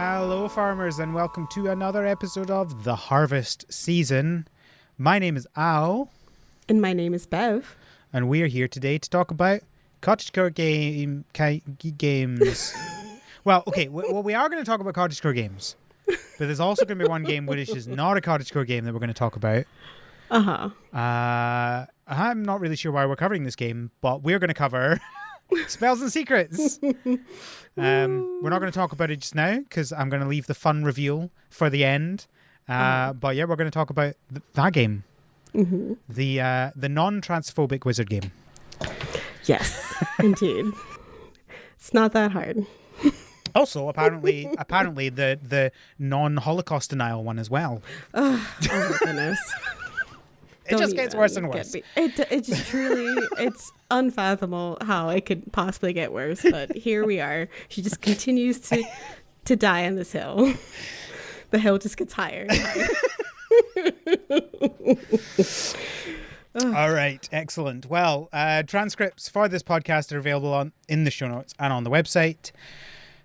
Hello, farmers, and welcome to another episode of The Harvest Season. My name is Al. And my name is Bev. And we are here today to talk about cottagecore games. Well, okay, we are going to talk about cottagecore games. But there's also going to be one game which is not a cottagecore game that we're going to talk about. I'm not really sure why we're covering this game, but we're going to cover Spells and Secrets. We're not going to talk about it just now because I'm going to leave the fun reveal for the end. But yeah, we're going to talk about that game. Mm-hmm. The non-transphobic wizard game. Yes, indeed. It's not that hard. Also, apparently the non-Holocaust denial one as well. Oh my goodness. It just gets worse and worse. It just truly, it's unfathomable how it could possibly get worse. But here we are. She just continues to die on this hill. The hill just gets higher and higher. All right, excellent. Well, transcripts for this podcast are available in the show notes and on the website.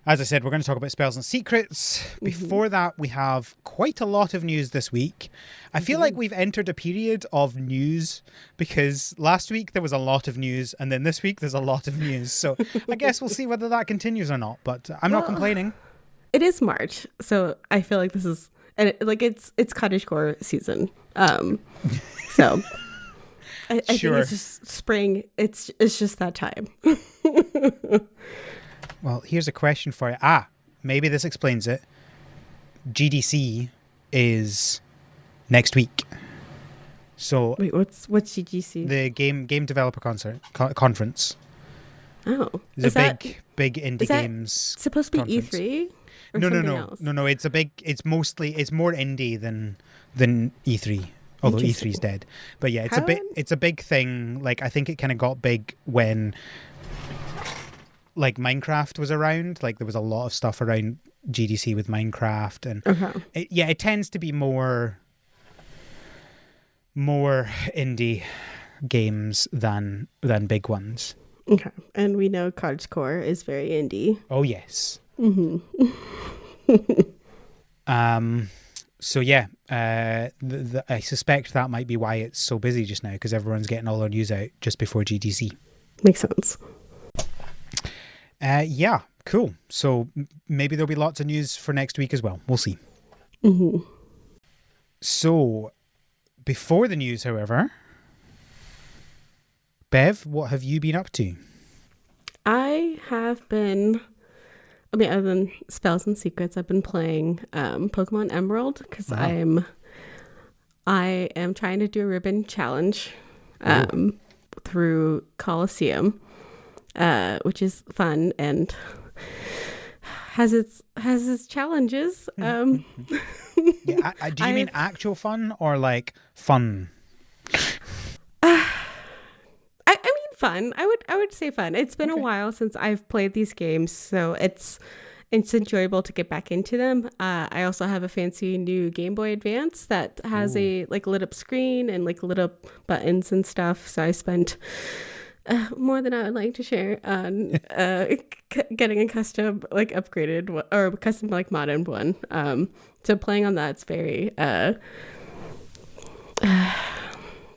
As I said, we're going to talk about Spells and Secrets. Before that, we have quite a lot of news this week. I feel like we've entered a period of news because last week there was a lot of news and then this week there's a lot of news. So I guess we'll see whether that continues or not, but I'm not complaining. It is March, so I feel like this is, and it's cottagecore season. So I think it's just spring. It's just that time. Well, here's a question for you. Maybe this explains it. GDC is next week. So wait, what's GDC? The game developer conference. Oh, it's big indie games. Supposed to be conference. E3? Or No. It's more indie than E3. Although E3's dead. But yeah, it's a big thing. Like I think it kind of got big when like Minecraft was around. Like there was a lot of stuff around GDC with Minecraft, and it tends to be more indie games than big ones. Okay, and we know cottagecore is very indie. Oh yes. Mm-hmm. So yeah, I suspect that might be why it's so busy just now, because everyone's getting all their news out just before GDC. Makes sense. Yeah, cool. So maybe there'll be lots of news for next week as well. We'll see. Mm-hmm. So before the news, however, Bev, what have you been up to? I have been, other than Spells and Secrets, I've been playing Pokemon Emerald because I am trying to do a ribbon challenge through Coliseum. Which is fun and has its challenges. Yeah, do you mean actual fun or like fun? I mean fun. I would say fun. It's been a while since I've played these games, so it's enjoyable to get back into them. I also have a fancy new Game Boy Advance that has a like lit up screen and like lit up buttons and stuff. So I spent more than I would like to share on getting a custom like upgraded or custom like modern one. So playing on that's very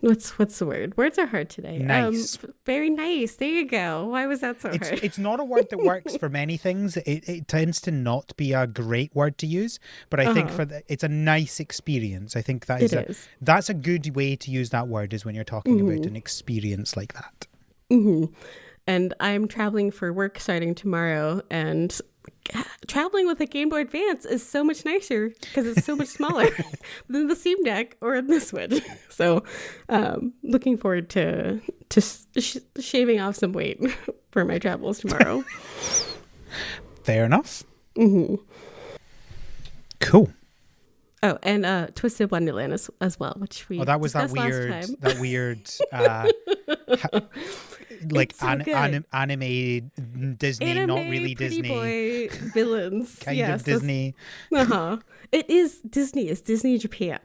what's the word? Words are hard today. Nice. Very nice. There you go. Why was that so hard? It's not a word that works for many things. It tends to not be a great word to use, but I think it's a nice experience. I think that's a good way to use that word, is when you're talking about an experience like that. Mm-hmm. And I'm traveling for work starting tomorrow, and traveling with a Game Boy Advance is so much nicer because it's so much smaller than the Steam Deck or the Switch. So looking forward to shaving off some weight for my travels tomorrow. Fair enough. Mm-hmm. Cool. Oh, and Twisted Wonderland as well, which we that was that weird like so anime Disney, not really Disney boy villains, kind of Disney. It is Disney. It's Disney Japan.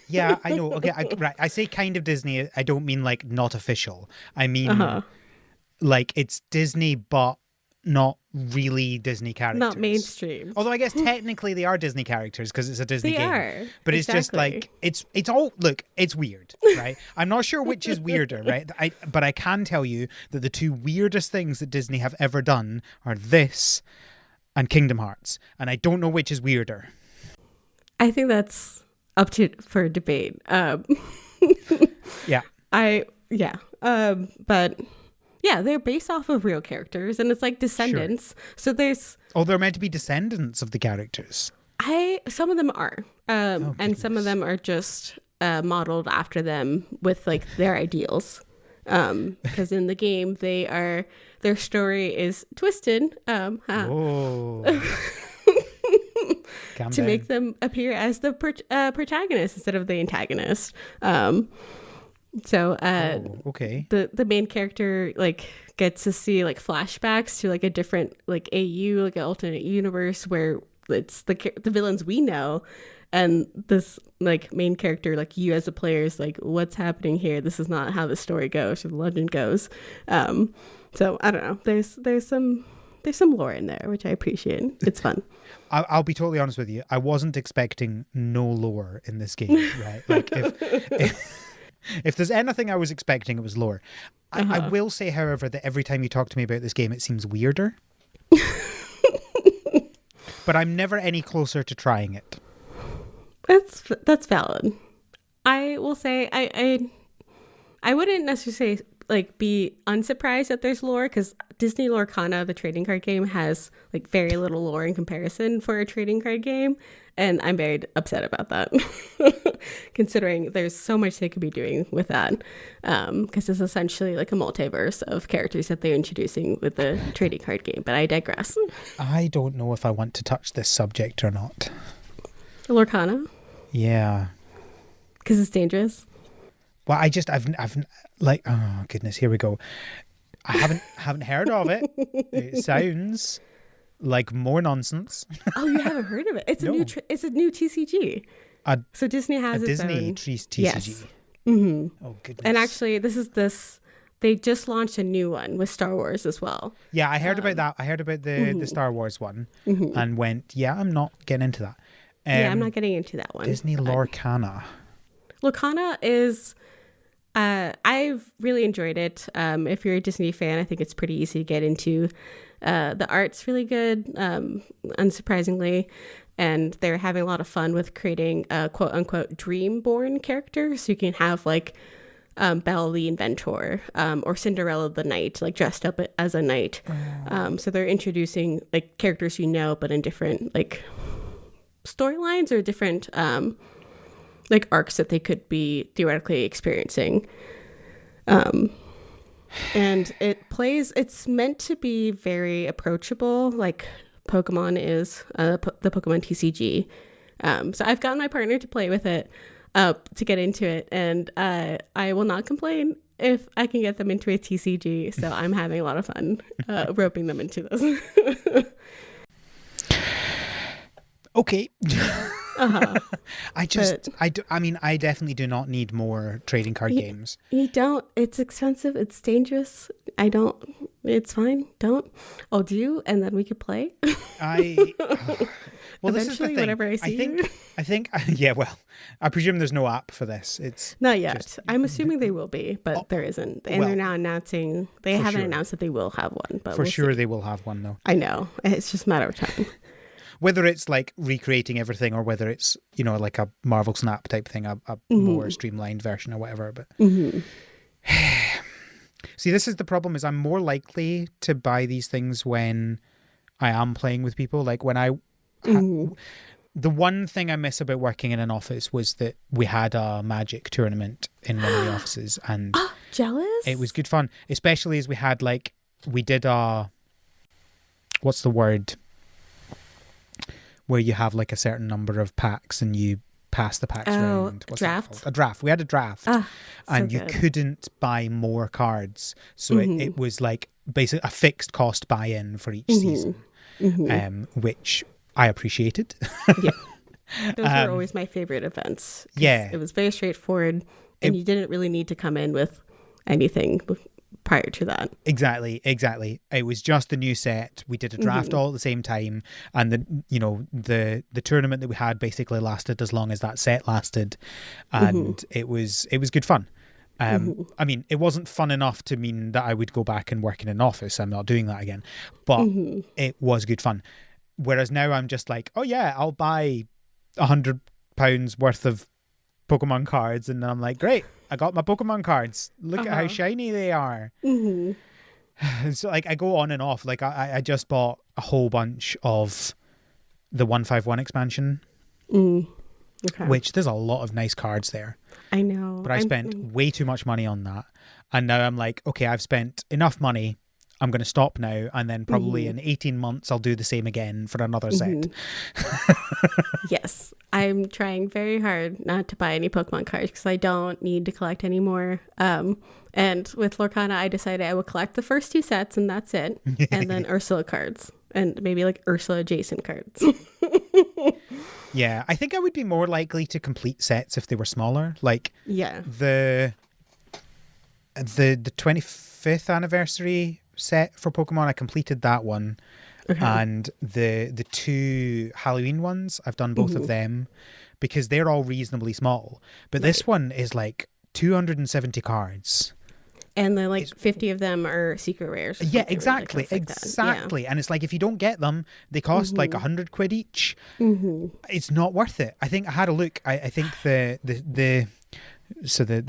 Yeah, I know. Okay, I say kind of Disney. I don't mean like not official. I mean like it's Disney, but not really Disney characters. Not mainstream. Although I guess technically they are Disney characters because it's a Disney They game. are. But it's just Exactly. like it's all look, it's weird, right? I'm not sure which is weirder, right? But I can tell you that the two weirdest things that Disney have ever done are this and Kingdom Hearts. And I don't know which is weirder. I think that's up for debate. Yeah. But yeah, they're based off of real characters, and it's like descendants. Sure. So there's they're meant to be descendants of the characters. Some of them are, and some of them are just modeled after them with like their ideals. Because in the game, their story is twisted. Oh. To make them appear as the protagonist instead of the antagonist. Okay. The main character like gets to see like flashbacks to like a different like AU, like an alternate universe where it's the villains we know, and this like main character, like you as a player, is like, what's happening here? This is not how the story goes or the legend goes. So I don't know. There's some lore in there, which I appreciate. It's fun. I'll be totally honest with you. I wasn't expecting no lore in this game, right? Like if there's anything I was expecting, it was lore. I will say, however, that every time you talk to me about this game, it seems weirder. But I'm never any closer to trying it. That's valid. I will say I wouldn't necessarily like be unsurprised that there's lore, because Disney Lorcana, the trading card game, has like very little lore in comparison for a trading card game, and I'm very upset about that. Considering there's so much they could be doing with that, because it's essentially like a multiverse of characters that they're introducing with the trading card game. But I digress. I don't know if I want to touch this subject or not. Lorcana? Yeah. Because it's dangerous? Well, I've like, oh goodness, here we go. I haven't heard of it. It sounds like more nonsense. Oh, you haven't heard of it? It's it's a new TCG. So Disney has its Disney own TCG. Yes. Mm-hmm. Oh goodness. And actually, they just launched a new one with Star Wars as well. Yeah, I heard about that. I heard about the Star Wars one and went, yeah, I'm not getting into that. I'm not getting into that one. Disney Lorcana. Lorcana is... I've really enjoyed it. If you're a Disney fan, I think it's pretty easy to get into. The art's really good, unsurprisingly, and they're having a lot of fun with creating quote unquote dream-born characters. So you can have like Belle the Inventor or Cinderella the Knight, like dressed up as a knight. So they're introducing like characters you know, but in different like storylines or different like arcs that they could be theoretically experiencing. And it's meant to be very approachable, like Pokemon is, the Pokemon TCG. So I've gotten my partner to play with it, to get into it, and I will not complain if I can get them into a TCG. So I'm having a lot of fun roping them into this. Okay. I definitely do not need more trading card games. You don't. It's expensive. It's dangerous. It's fine. Don't. I'll do, and then we could play. Well, this is the thing. Whenever I see I think, yeah, well, I presume there's no app for this. It's not yet. I'm assuming they will be, but there isn't. And they're now announcing, they haven't announced that they will have one, but for sure they will have one though. I know. It's just a matter of time. Whether it's like recreating everything or whether it's, like a Marvel Snap type thing, a more streamlined version or whatever. But see, this is the problem, is I'm more likely to buy these things when I am playing with people. Like when the one thing I miss about working in an office was that we had a Magic tournament in one of the offices, and jealous? It was good fun, especially as we had we did what's the word? Where you have like a certain number of packs and you pass the packs around. What's draft? That called? A draft. We had a draft, and you couldn't buy more cards. So it was like basically a fixed cost buy-in for each season, which I appreciated. Yeah, those were always my favorite events. Yeah, it was very straightforward, and you didn't really need to come in with anything prior to that. Exactly. It was just the new set. We did a draft all at the same time, and the tournament that we had basically lasted as long as that set lasted, and it was good fun. I mean, it wasn't fun enough to mean that I would go back and work in an office. I'm not doing that again, but it was good fun. Whereas now I'm just like, oh yeah, I'll buy £100 worth of Pokemon cards, and then I'm like, great, I got my Pokemon cards. Look at how shiny they are. So like I go on and off. Like I just bought a whole bunch of the 151 expansion, which there's a lot of nice cards there. I know. But I spent way too much money on that. And now I'm like, okay, I've spent enough money. I'm going to stop now. And then probably in 18 months, I'll do the same again for another set. Yes. I'm trying very hard not to buy any Pokemon cards because I don't need to collect anymore. And with Lorcana, I decided I would collect the first 2 sets and that's it. And then Ursula cards and maybe like Ursula adjacent cards. Yeah, I think I would be more likely to complete sets if they were smaller. Like the 25th anniversary set for Pokemon, I completed that one. And the 2 Halloween ones, I've done both of them because they're all reasonably small. But this one is like 270 cards. And then like 50 of them are secret rares. Yeah, exactly. Yeah. And it's like if you don't get them, they cost like £100 each. It's not worth it. I think I had a look. I think the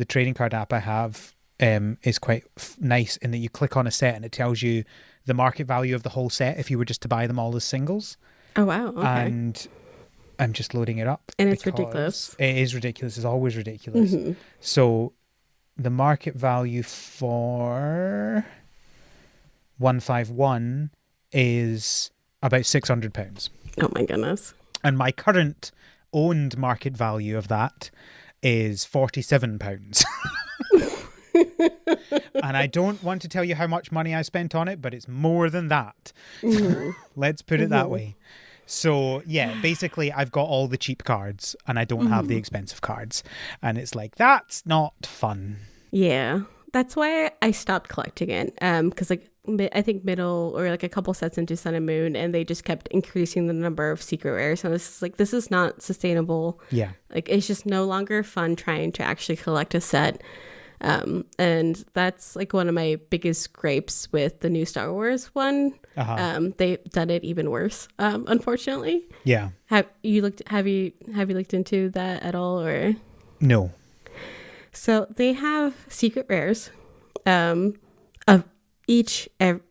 trading card app I have is quite nice in that you click on a set and it tells you the market value of the whole set if you were just to buy them all as singles. Oh wow! Okay. And I'm just loading it up, and it's ridiculous. It is ridiculous. It's always ridiculous. So the market value for 151 is about £600. Oh my goodness! And my current owned market value of that is £47. And I don't want to tell you how much money I spent on it, but it's more than that. Let's put it that way. So yeah, basically I've got all the cheap cards and I don't have the expensive cards. And it's like, that's not fun. Yeah, that's why I stopped collecting it. Because like I think middle or like a couple sets into Sun and Moon, and they just kept increasing the number of secret rares. And it's like, this is not sustainable. Yeah. Like it's just no longer fun trying to actually collect a set. And that's like one of my biggest gripes with the new Star Wars one. They've done it even worse, unfortunately. Yeah. Have you looked into that at all, or no? So they have secret rares of each and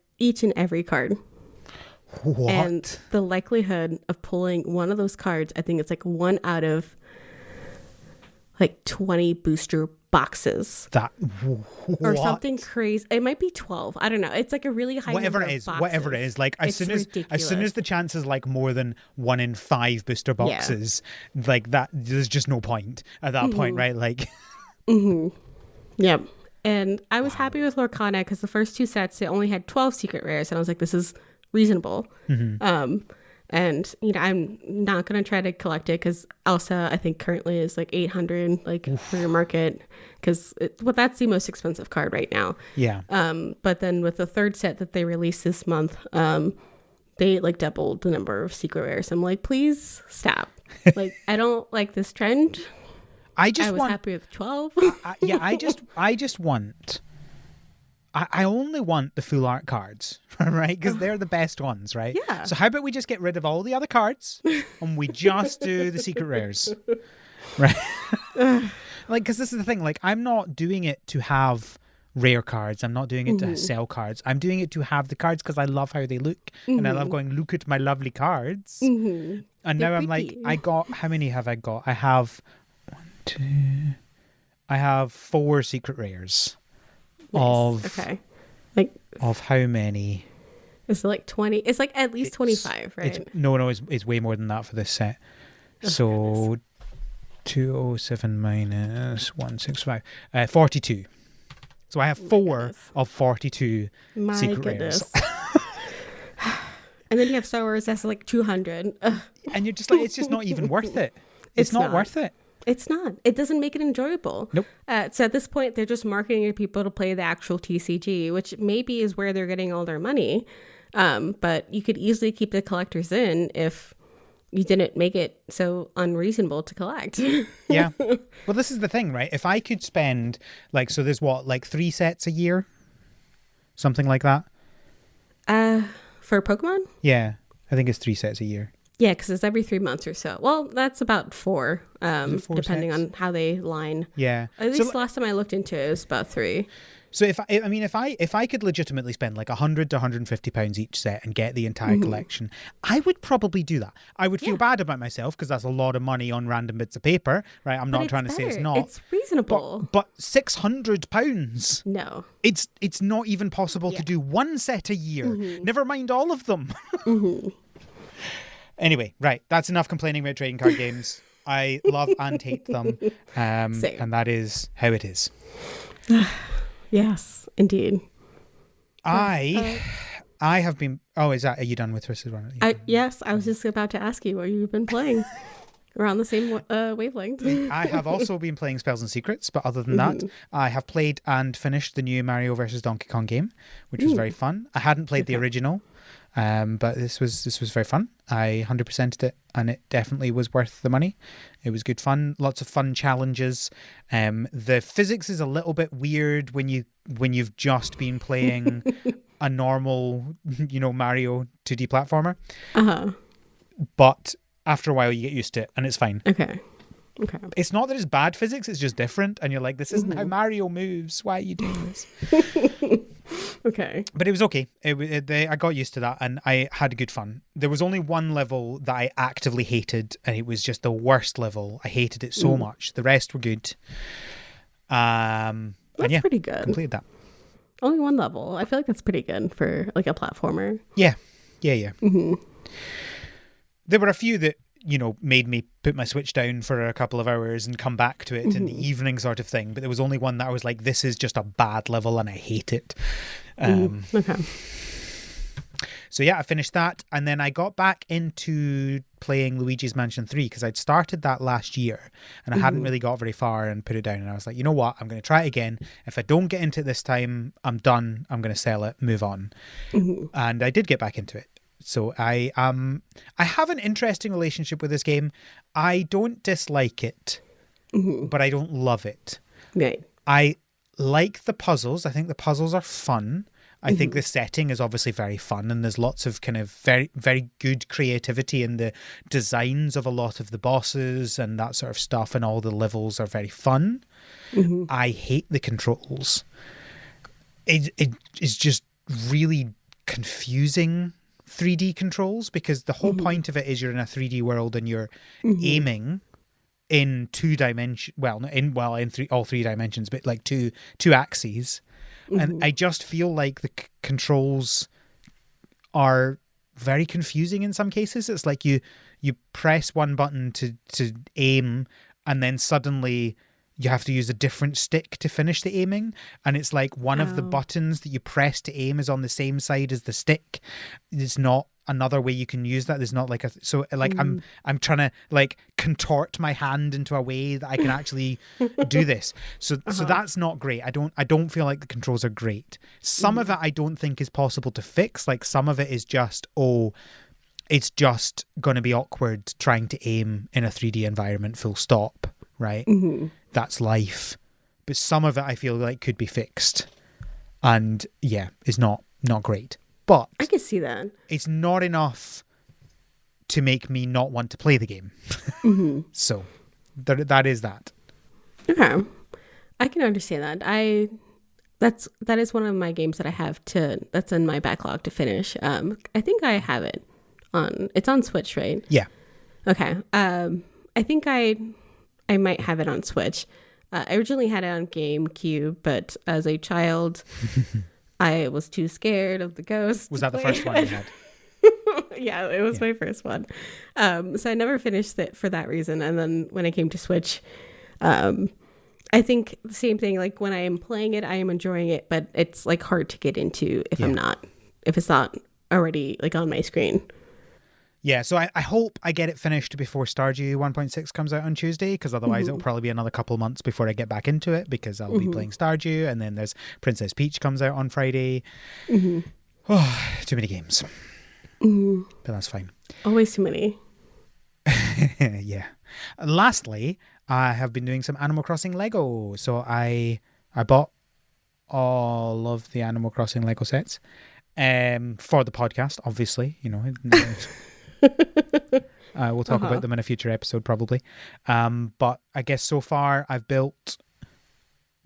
every card. What? And the likelihood of pulling one of those cards, I think it's like 1 out of like 20 booster boxes. Or something crazy. It might be 12. I don't know. It's like a really high whatever it is. Like as soon as the chance is like more than 1 in 5 booster boxes, like that, there's just no point at that point, right? Like Yep. And I was happy with Lorcana because the first 2 sets, they only had 12 secret rares, and I was like, this is reasonable. And I'm not gonna try to collect it because Elsa, I think currently is like 800 like for your market, because that's the most expensive card right now. Yeah. But then with the 3rd set that they released this month, they like doubled the number of secret rares. I'm like, please stop. Like I don't like this trend. I was happy with 12. I only want the full art cards, right? Because they're the best ones, right? Yeah. So how about we just get rid of all the other cards and we just do the secret rares, right? Like, because this is the thing. Like, I'm not doing it to have rare cards. I'm not doing it to sell cards. I'm doing it to have the cards because I love how they look, and I love going, look at my lovely cards. And now I'm like, how many have I got? I have 4 secret rares. Nice. Of how many? It's like 20. It's like at least 25, right? It's way more than that for this set. So 207 minus 165, 42. So I have 4 of 42 secret rares. And then you have Star Wars that's like 200. And you're just like, it's just not even worth it. It's not worth it. It's not. It doesn't make it enjoyable. Nope. So at this point, they're just marketing to people to play the actual TCG, which maybe is where they're getting all their money. But you could easily keep the collectors in if you didn't make it so unreasonable to collect. Yeah. Well, this is the thing, right? If I could spend, like, so there's what, like 3 sets a year? Something like that? For Pokemon? Yeah. I think it's 3 sets a year. Yeah, because it's every 3 months or so. Well, that's about 4, 4 depending sets? on how they line. Yeah. At least last time I looked into it, it was about 3. So if I could legitimately spend like £100 to £150 each set and get the entire collection, I would probably do that. I would feel bad about myself because that's a lot of money on random bits of paper, right? I'm not trying to say it's not. It's reasonable. But £600? No. It's not even possible to do 1 set a year. Never mind all of them. Anyway, right. That's enough complaining about trading card games. I love and hate them. And that is how it is. Yes, indeed. I have been... Oh, are you done with Twisted Run? Yes, I was just about to ask you what you've been playing. We're on the same wavelength. I have also been playing Spells and Secrets, but other than that, I have played and finished the new Mario vs. Donkey Kong game, which was very fun. I hadn't played the original, but this was very fun. I 100%ed it, and it definitely was worth the money. It was good fun, lots of fun challenges. The physics is a little bit weird when you've just been playing a normal, Mario 2D platformer. But after a while, you get used to it, and it's fine. Okay. It's not that it's bad physics; it's just different, and you're like, "This isn't how Mario moves. Why are you doing this?" Okay. But it was okay. I got used to that, and I had good fun. There was only one level that I actively hated, and it was just the worst level. I hated it so much. The rest were good. That's pretty good. Completed that. Only one level. I feel like that's pretty good for like a platformer. Yeah. There were a few that made me put my Switch down for a couple of hours and come back to it in the evening sort of thing. But there was only one that I was like, this is just a bad level and I hate it. Okay. So yeah, I finished that. And then I got back into playing Luigi's Mansion 3 because I'd started that last year and I hadn't really got very far and put it down. And I was like, you know what? I'm going to try it again. If I don't get into it this time, I'm done. I'm going to sell it, move on. And I did get back into it. So I have an interesting relationship with this game. I don't dislike it, but I don't love it. Right. I like the puzzles. I think the puzzles are fun. I think the setting is obviously very fun, and there's lots of kind of very, very good creativity in the designs of a lot of the bosses and that sort of stuff, and all the levels are very fun. I hate the controls. It is just really confusing 3D controls, because the whole point of it is you're in a 3D world and you're aiming in 2 dimensions. Well, all 3 dimensions, but like two axes. And I just feel like the controls are very confusing in some cases. It's like you press one button to aim, and then suddenly you have to use a different stick to finish the aiming, and it's like one of the buttons that you press to aim is on the same side as the stick. There's not another way you can use that. There's not like I'm trying to like contort my hand into a way that I can actually do this. So that's not great. I don't feel like the controls are great. Some of it I don't think is possible to fix. Like some of it is just it's just going to be awkward trying to aim in a 3D environment, full stop, right? That's life. But some of it I feel like could be fixed, and is not great. But I can see that. It's not enough to make me not want to play the game. So that is that. Okay. I can understand that. That is one of my games that I have that's in my backlog to finish. I think I have it it's on Switch, right? Yeah. Okay. I think I might have it on Switch. I originally had it on GameCube, but as a child, I was too scared of the ghost. Was that the first one you had? Yeah, it was my first one. So I never finished it for that reason. And then when I came to Switch, I think the same thing. Like when I am playing it, I am enjoying it, but it's like hard to get into if it's not already like on my screen. Yeah, so I hope I get it finished before Stardew 1.6 comes out on Tuesday, because otherwise it'll probably be another couple of months before I get back into it, because I'll be playing Stardew, and then there's Princess Peach comes out on Friday. Oh, too many games. But that's fine. Always too many. Yeah. Lastly, I have been doing some Animal Crossing Lego. So I bought all of the Animal Crossing Lego sets for the podcast, obviously. We'll talk about them in a future episode probably. But I guess so far I've built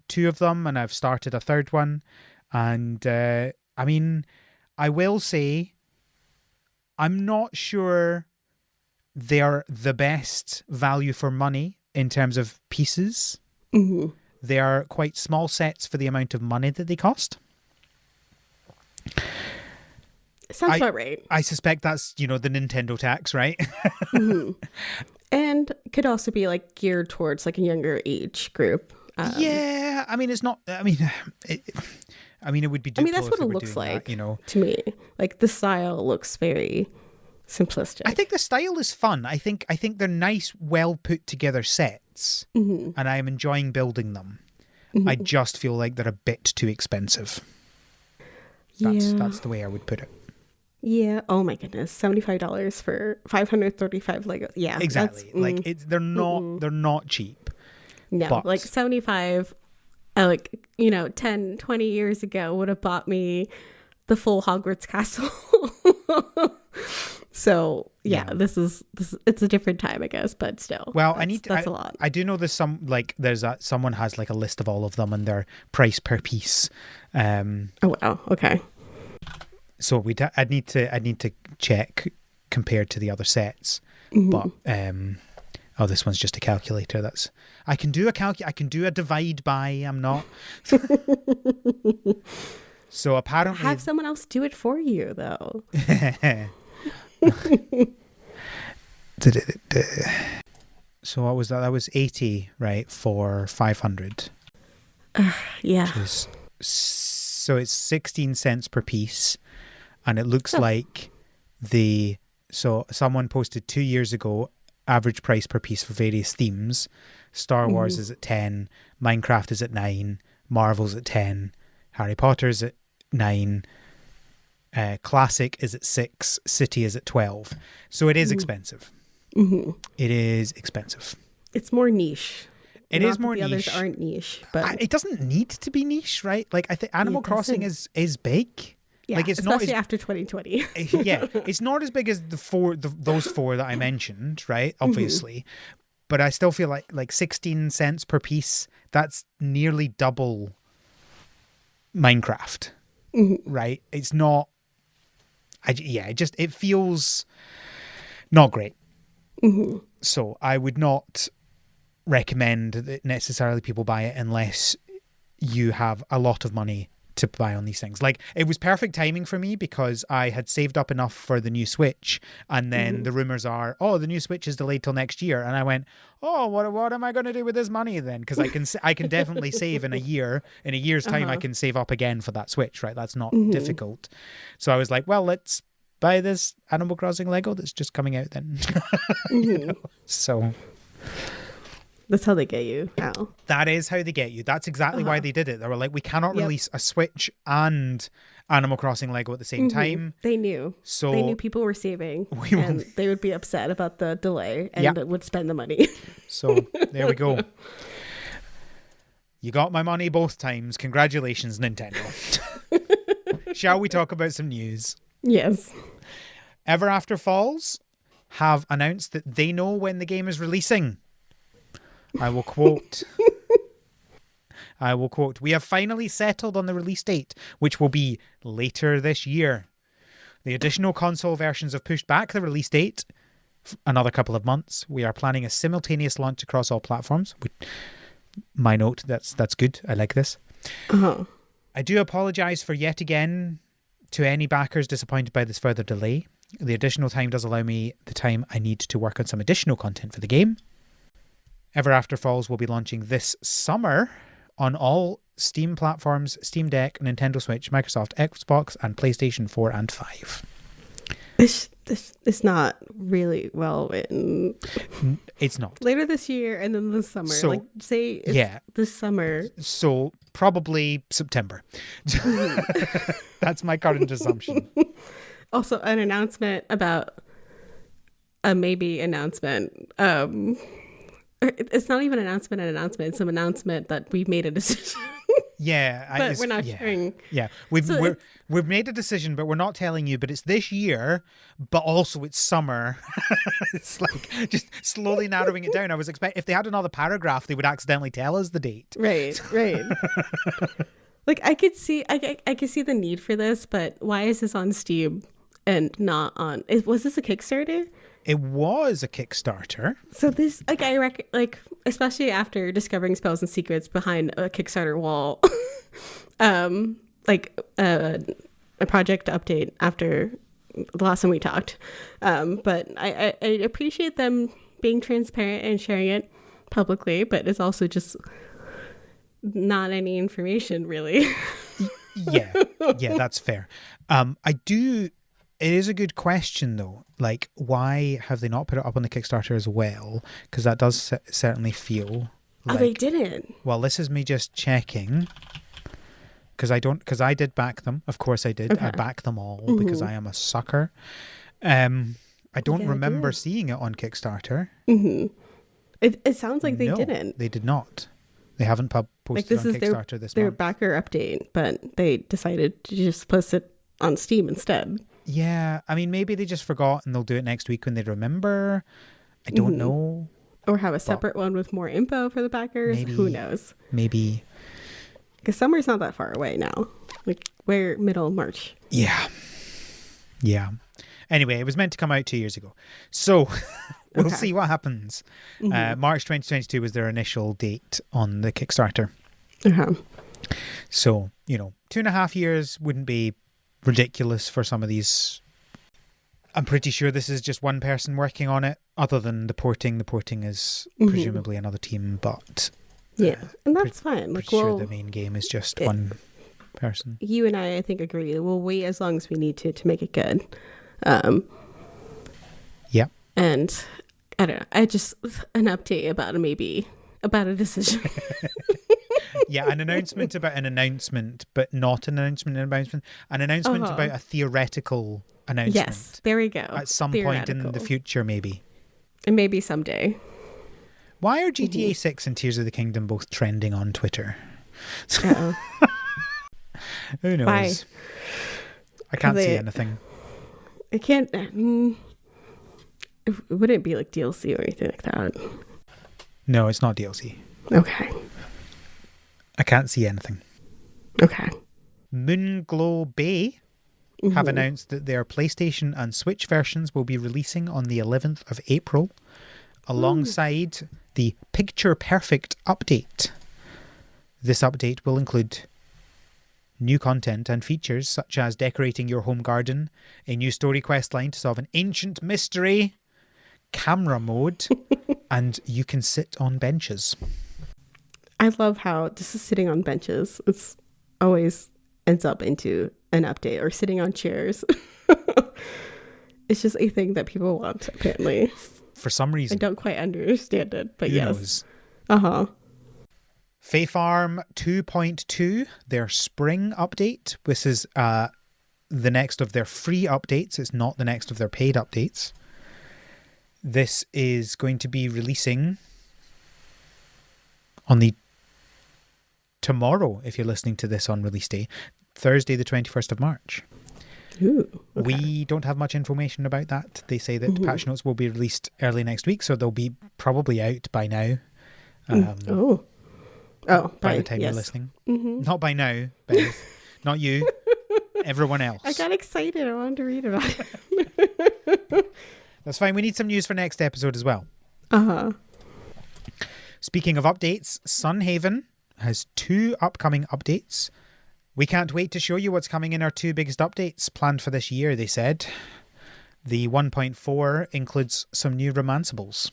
2 of them, and I've started a 3rd one. And I mean, I will say I'm not sure they are the best value for money in terms of pieces. They are quite small sets for the amount of money that they cost. Sounds about right. I suspect that's, the Nintendo tax, right? And could also be like geared towards like a younger age group. Yeah, I mean, it's not. I mean, it would be. That's what it looks like, to me. Like the style looks very simplistic. I think the style is fun. I think they're nice, well put together sets, and I am enjoying building them. I just feel like they're a bit too expensive. That's the way I would put it. Yeah. Oh my goodness, $75 for 535 Lego. Yeah, exactly. They're not cheap. No, but... like 75. 10, 20 years ago would have bought me the full Hogwarts castle. So this is it's a different time, I guess, but still. Well, that's a lot. I do know there's someone has like a list of all of them and their price per piece. Oh wow, okay. So I'd need to check compared to the other sets, but this one's just a calculator. I can do a divide by. I'm not. So apparently, have someone else do it for you, though. So what was that? That was 80, right, for 500. Yeah. So it's 16 cents per piece, and it looks like so someone posted 2 years ago average price per piece for various themes. Star Wars is at 10, Minecraft is at 9, Marvel's at 10, Harry Potter's at 9, Classic is at 6, City is at 12. So it is expensive. It is expensive. It's more niche. It is more niche. The others aren't niche, but it doesn't need to be niche, right? Like I think Animal Crossing is big. Yeah, like it's especially not after 2020. Yeah, it's not as big as those 4 that I mentioned, right? Obviously, but I still feel like 16 cents per piece. That's nearly double Minecraft, right? It's not. It feels not great. So I would not recommend that necessarily people buy it unless you have a lot of money to buy on these things. Like, it was perfect timing for me because I had saved up enough for the new Switch, and then the rumors are, the new Switch is delayed till next year, and I went, what am I going to do with this money then? Because I can definitely save in a year's time. I can save up again for that Switch, right? That's not difficult. So I was like, well, let's buy this Animal Crossing Lego that's just coming out then. So that's how they get you, Al. That is how they get you. That's exactly why they did it. They were like, we cannot release a Switch and Animal Crossing Lego at the same time. They knew. So they knew people were saving, and they would be upset about the delay and would spend the money. So there we go. You got my money both times. Congratulations, Nintendo. Shall we talk about some news? Yes. Ever After Falls have announced that they know when the game is releasing. I will quote, we have finally settled on the release date, which will be later this year. The additional console versions have pushed back the release date another couple of months. We are planning a simultaneous launch across all platforms. My note, that's good. I like this. I do apologise for yet again to any backers disappointed by this further delay. The additional time does allow me the time I need to work on some additional content for the game. Ever After Falls will be launching this summer on all Steam platforms, Steam Deck, Nintendo Switch, Microsoft Xbox, and PlayStation 4 and 5. This this is not really well written. It's not. Later this year and then this summer. So, like, say it's this summer. So probably September. That's my current assumption. Also, an announcement about a maybe announcement. It's not even an announcement. It's an announcement that we've made a decision. Yeah, but we're not sharing. Yeah, we've made a decision, but we're not telling you. But it's this year, but also it's summer. It's like just slowly narrowing it down. I was expecting if they had another paragraph, they would accidentally tell us the date. Right. Like I could see the need for this, but why is this on Steam and not on? Was this a Kickstarter? It was a Kickstarter. So this, especially after discovering spells and secrets behind a Kickstarter wall, a project update after the last time we talked. But I appreciate them being transparent and sharing it publicly, but it's also just not any information really. Yeah, that's fair. It is a good question, though. Like, why have they not put it up on the Kickstarter as well? Because that does certainly feel like... Oh, they didn't? Well, this is me just checking. Because I did back them. Of course I did. Okay. I back them all because I am a sucker. I don't remember seeing it on Kickstarter. Mm-hmm. It sounds like they didn't. They did not. They haven't posted it on Kickstarter this month. Their backer update, but they decided to just post it on Steam instead. Yeah, I mean, maybe they just forgot and they'll do it next week when they remember. I don't know. Or have a separate one with more info for the backers. Who knows? Maybe. Because summer's not that far away now. Like, we're middle March. Yeah. Anyway, it was meant to come out 2 years ago. So we'll see what happens. March 2022 was their initial date on the Kickstarter. So, 2.5 years wouldn't be ridiculous for some of these. I'm pretty sure this is just one person working on it, other than the porting. The porting is presumably another team, but and that's fine. Like, sure the main game is just one person. You and I think, agree. We'll wait as long as we need to make it good. Yeah. And I don't know. I just an update about a decision. Yeah, an announcement about an announcement, but not an announcement An announcement about a theoretical announcement. Yes, there we go. At some point in the future, maybe. And maybe someday. Why are GTA 6 and Tears of the Kingdom both trending on Twitter? Who knows? Why? I can't see anything. I can't... it wouldn't be like DLC or anything like that. No, it's not DLC. Okay. I can't see anything. Okay. Moonglow Bay have announced that their PlayStation and Switch versions will be releasing on the 11th of April alongside the Picture Perfect update. This update will include new content and features such as decorating your home garden, a new story quest line to solve an ancient mystery, camera mode, and you can sit on benches. I love how this is sitting on benches. It's always ends up into an update or sitting on chairs. It's just a thing that people want, apparently. For some reason. I don't quite understand it, but Who yes. knows? Fae Farm 2.2, their spring update. This is the next of their free updates. It's not the next of their paid updates. This is going to be releasing on the tomorrow, if you're listening to this on release day, Thursday the 21st of March. Ooh, okay. We don't have much information about that. They say that patch notes will be released early next week, so they'll be probably out by now. By the time you're listening. Not by now, Beth. Not you. Everyone else. I got excited. I wanted to read about it. That's fine. We need some news for next episode as well. Speaking of updates, Sunhaven has 2 upcoming updates. We can't wait to show you what's coming in our 2 biggest updates planned for this year, they said. The 1.4 includes some new romanceables.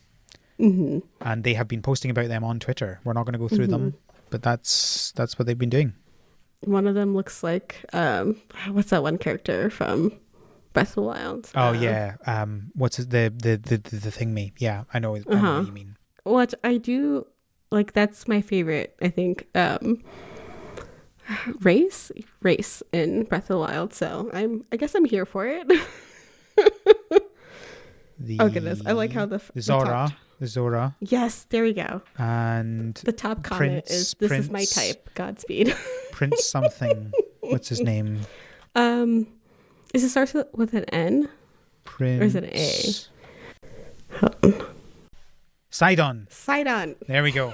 And they have been posting about them on Twitter. We're not going to go through them, but that's what they've been doing. One of them looks like, what's that one character from Breath of the Wild. Oh yeah. What's his, the thing me? Yeah, I know what you mean. What I do like, that's my favorite, I think. Race in Breath of the Wild. So I guess I'm here for it. Oh goodness, I like how the Zora. Yes, there we go. And the top comment is "This is my type." Godspeed. Prince something. What's his name? Is it starts with an N? Prince. Or is it an A? Sidon. There we go.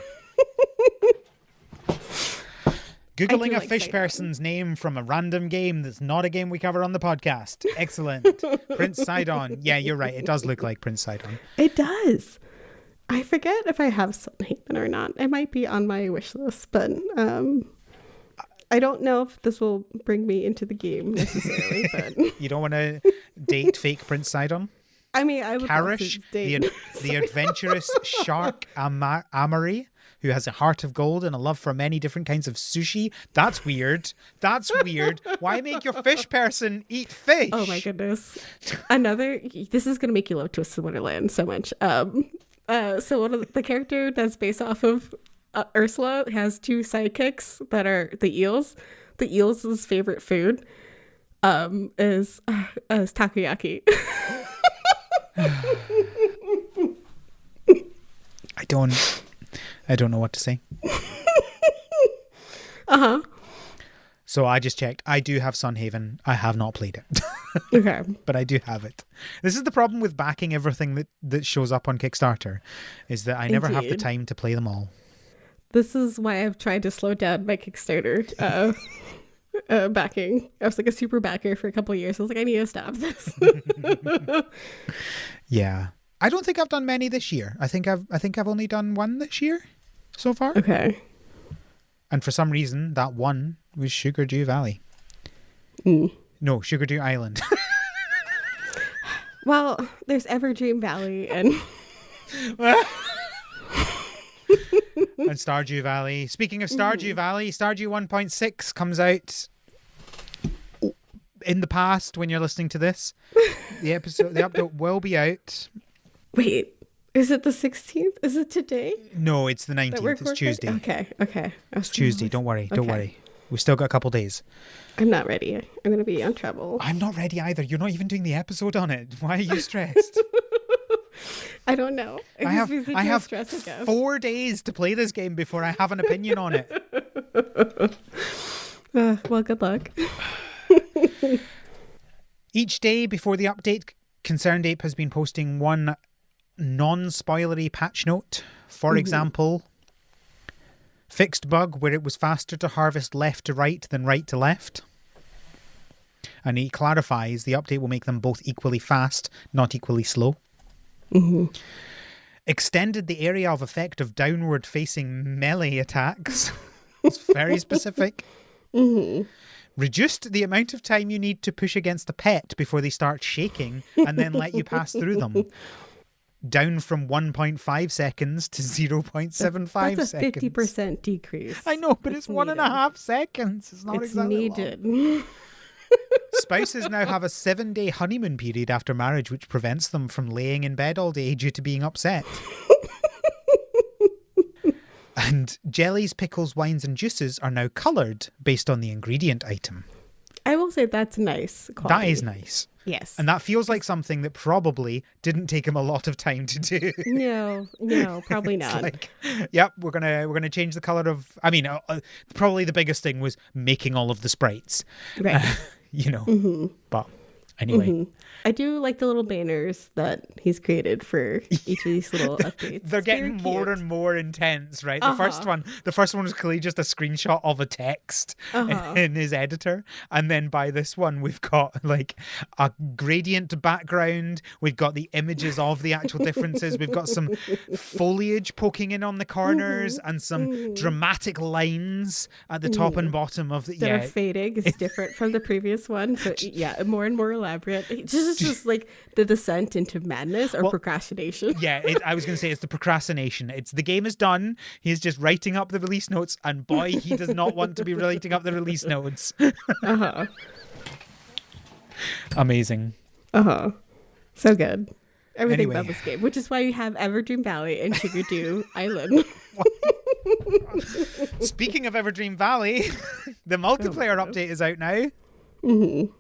Googling a fish person's name from a random game that's not a game we cover on the podcast. Excellent. Prince Sidon. Yeah, you're right. It does look like Prince Sidon. It does. I forget if I have Sunhaven or not. It might be on my wish list, but I don't know if this will bring me into the game necessarily. But you don't want to date fake Prince Sidon? I mean, I would Karish, the adventurous shark Amari, who has a heart of gold and a love for many different kinds of sushi. That's weird. Why make your fish person eat fish? Oh my goodness. This is going to make you love Twisted Wonderland so much. So one of the character that's based off of Ursula has two sidekicks that are the eels. The eels' favorite food is takoyaki. I don't know what to say. So I just checked. I do have Sunhaven. I have not played it. Okay. But I do have it. This is the problem with backing everything that shows up on Kickstarter, is that I never have the time to play them all. This is why I've tried to slow down my Kickstarter backing. I was like a super backer for a couple of years. I was like, I need to stop this. Yeah. I don't think I've done many this year. I think I've only done one this year so far. Okay. And for some reason, that one was Sugar Dew Valley. No, Sugar Dew Island. Well, there's Everdream Valley and Stardew Valley. Speaking of Stardew Valley, Stardew 1.6 comes out in the past when you're listening to this. The update will be out. Wait, is it the 16th? Is it today? No, it's the 19th. It's Tuesday. Okay. It's Tuesday. Don't worry. We've still got a couple days. I'm not ready. I'm going to be on trouble. I'm not ready either. You're not even doing the episode on it. Why are you stressed? I don't know. I have 4 days to play this game before I have an opinion on it. Well, good luck. Each day before the update, Concerned Ape has been posting one non-spoilery patch note. For example, fixed bug where it was faster to harvest left to right than right to left. And he clarifies the update will make them both equally fast, not equally slow. Extended the area of effect of downward facing melee attacks. It's very specific. Reduced the amount of time you need to push against a pet before they start shaking and then let you pass through them. Down from 1.5 seconds to 0.75 seconds. That's a 50% decrease. I know, but it's 1.5 seconds. It's not exactly needed. Long. Spouses now have a 7-day honeymoon period after marriage, which prevents them from laying in bed all day due to being upset. And jellies, pickles, wines and juices are now coloured based on the ingredient item. I will say that's nice quality. That is nice. Yes. And that feels like something that probably didn't take him a lot of time to do. No, probably not. Like, yep, we're gonna change the colour of. I mean, probably the biggest thing was making all of the sprites. Right. But anyway. I do like the little banners that he's created for each of these little updates. They're getting more and more intense, right? The first one was clearly just a screenshot of a text in his editor. And then by this one, we've got like a gradient background. We've got the images of the actual differences. We've got some foliage poking in on the corners and some dramatic lines at the top and bottom of the... That are fading. It's different from the previous one. So yeah, more and more elaborate. It's just like the descent into madness or procrastination. Yeah, I was going to say it's the procrastination. It's the game is done. He's just writing up the release notes, and boy, he does not want to be writing up the release notes. Amazing. Uh-huh. So good. Everything Anyway. about this game, which is why you have Everdream Valley and Sugardew Island. Speaking of Everdream Valley, the multiplayer update is out now. Mm-hmm.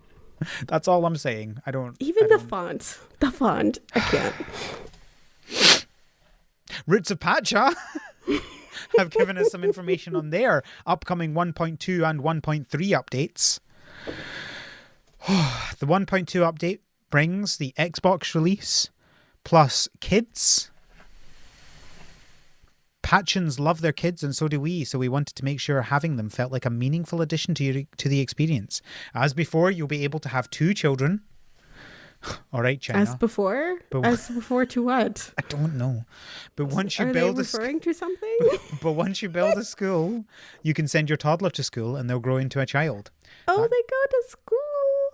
That's all I'm saying. I don't... The font. The font. I can't. Roots of Pacha have given us some information on their upcoming 1.2 and 1.3 updates. The 1.2 update brings the Xbox release plus kids. Patchans love their kids and so do we, so we wanted to make sure having them felt like a meaningful addition to the experience. As before, you'll be able to have 2 children. All right, China. As before? As before to what? I don't know. But once you Are build they referring to something? But once you build a school, you can send your toddler to school and they'll grow into a child. Oh, they go to school.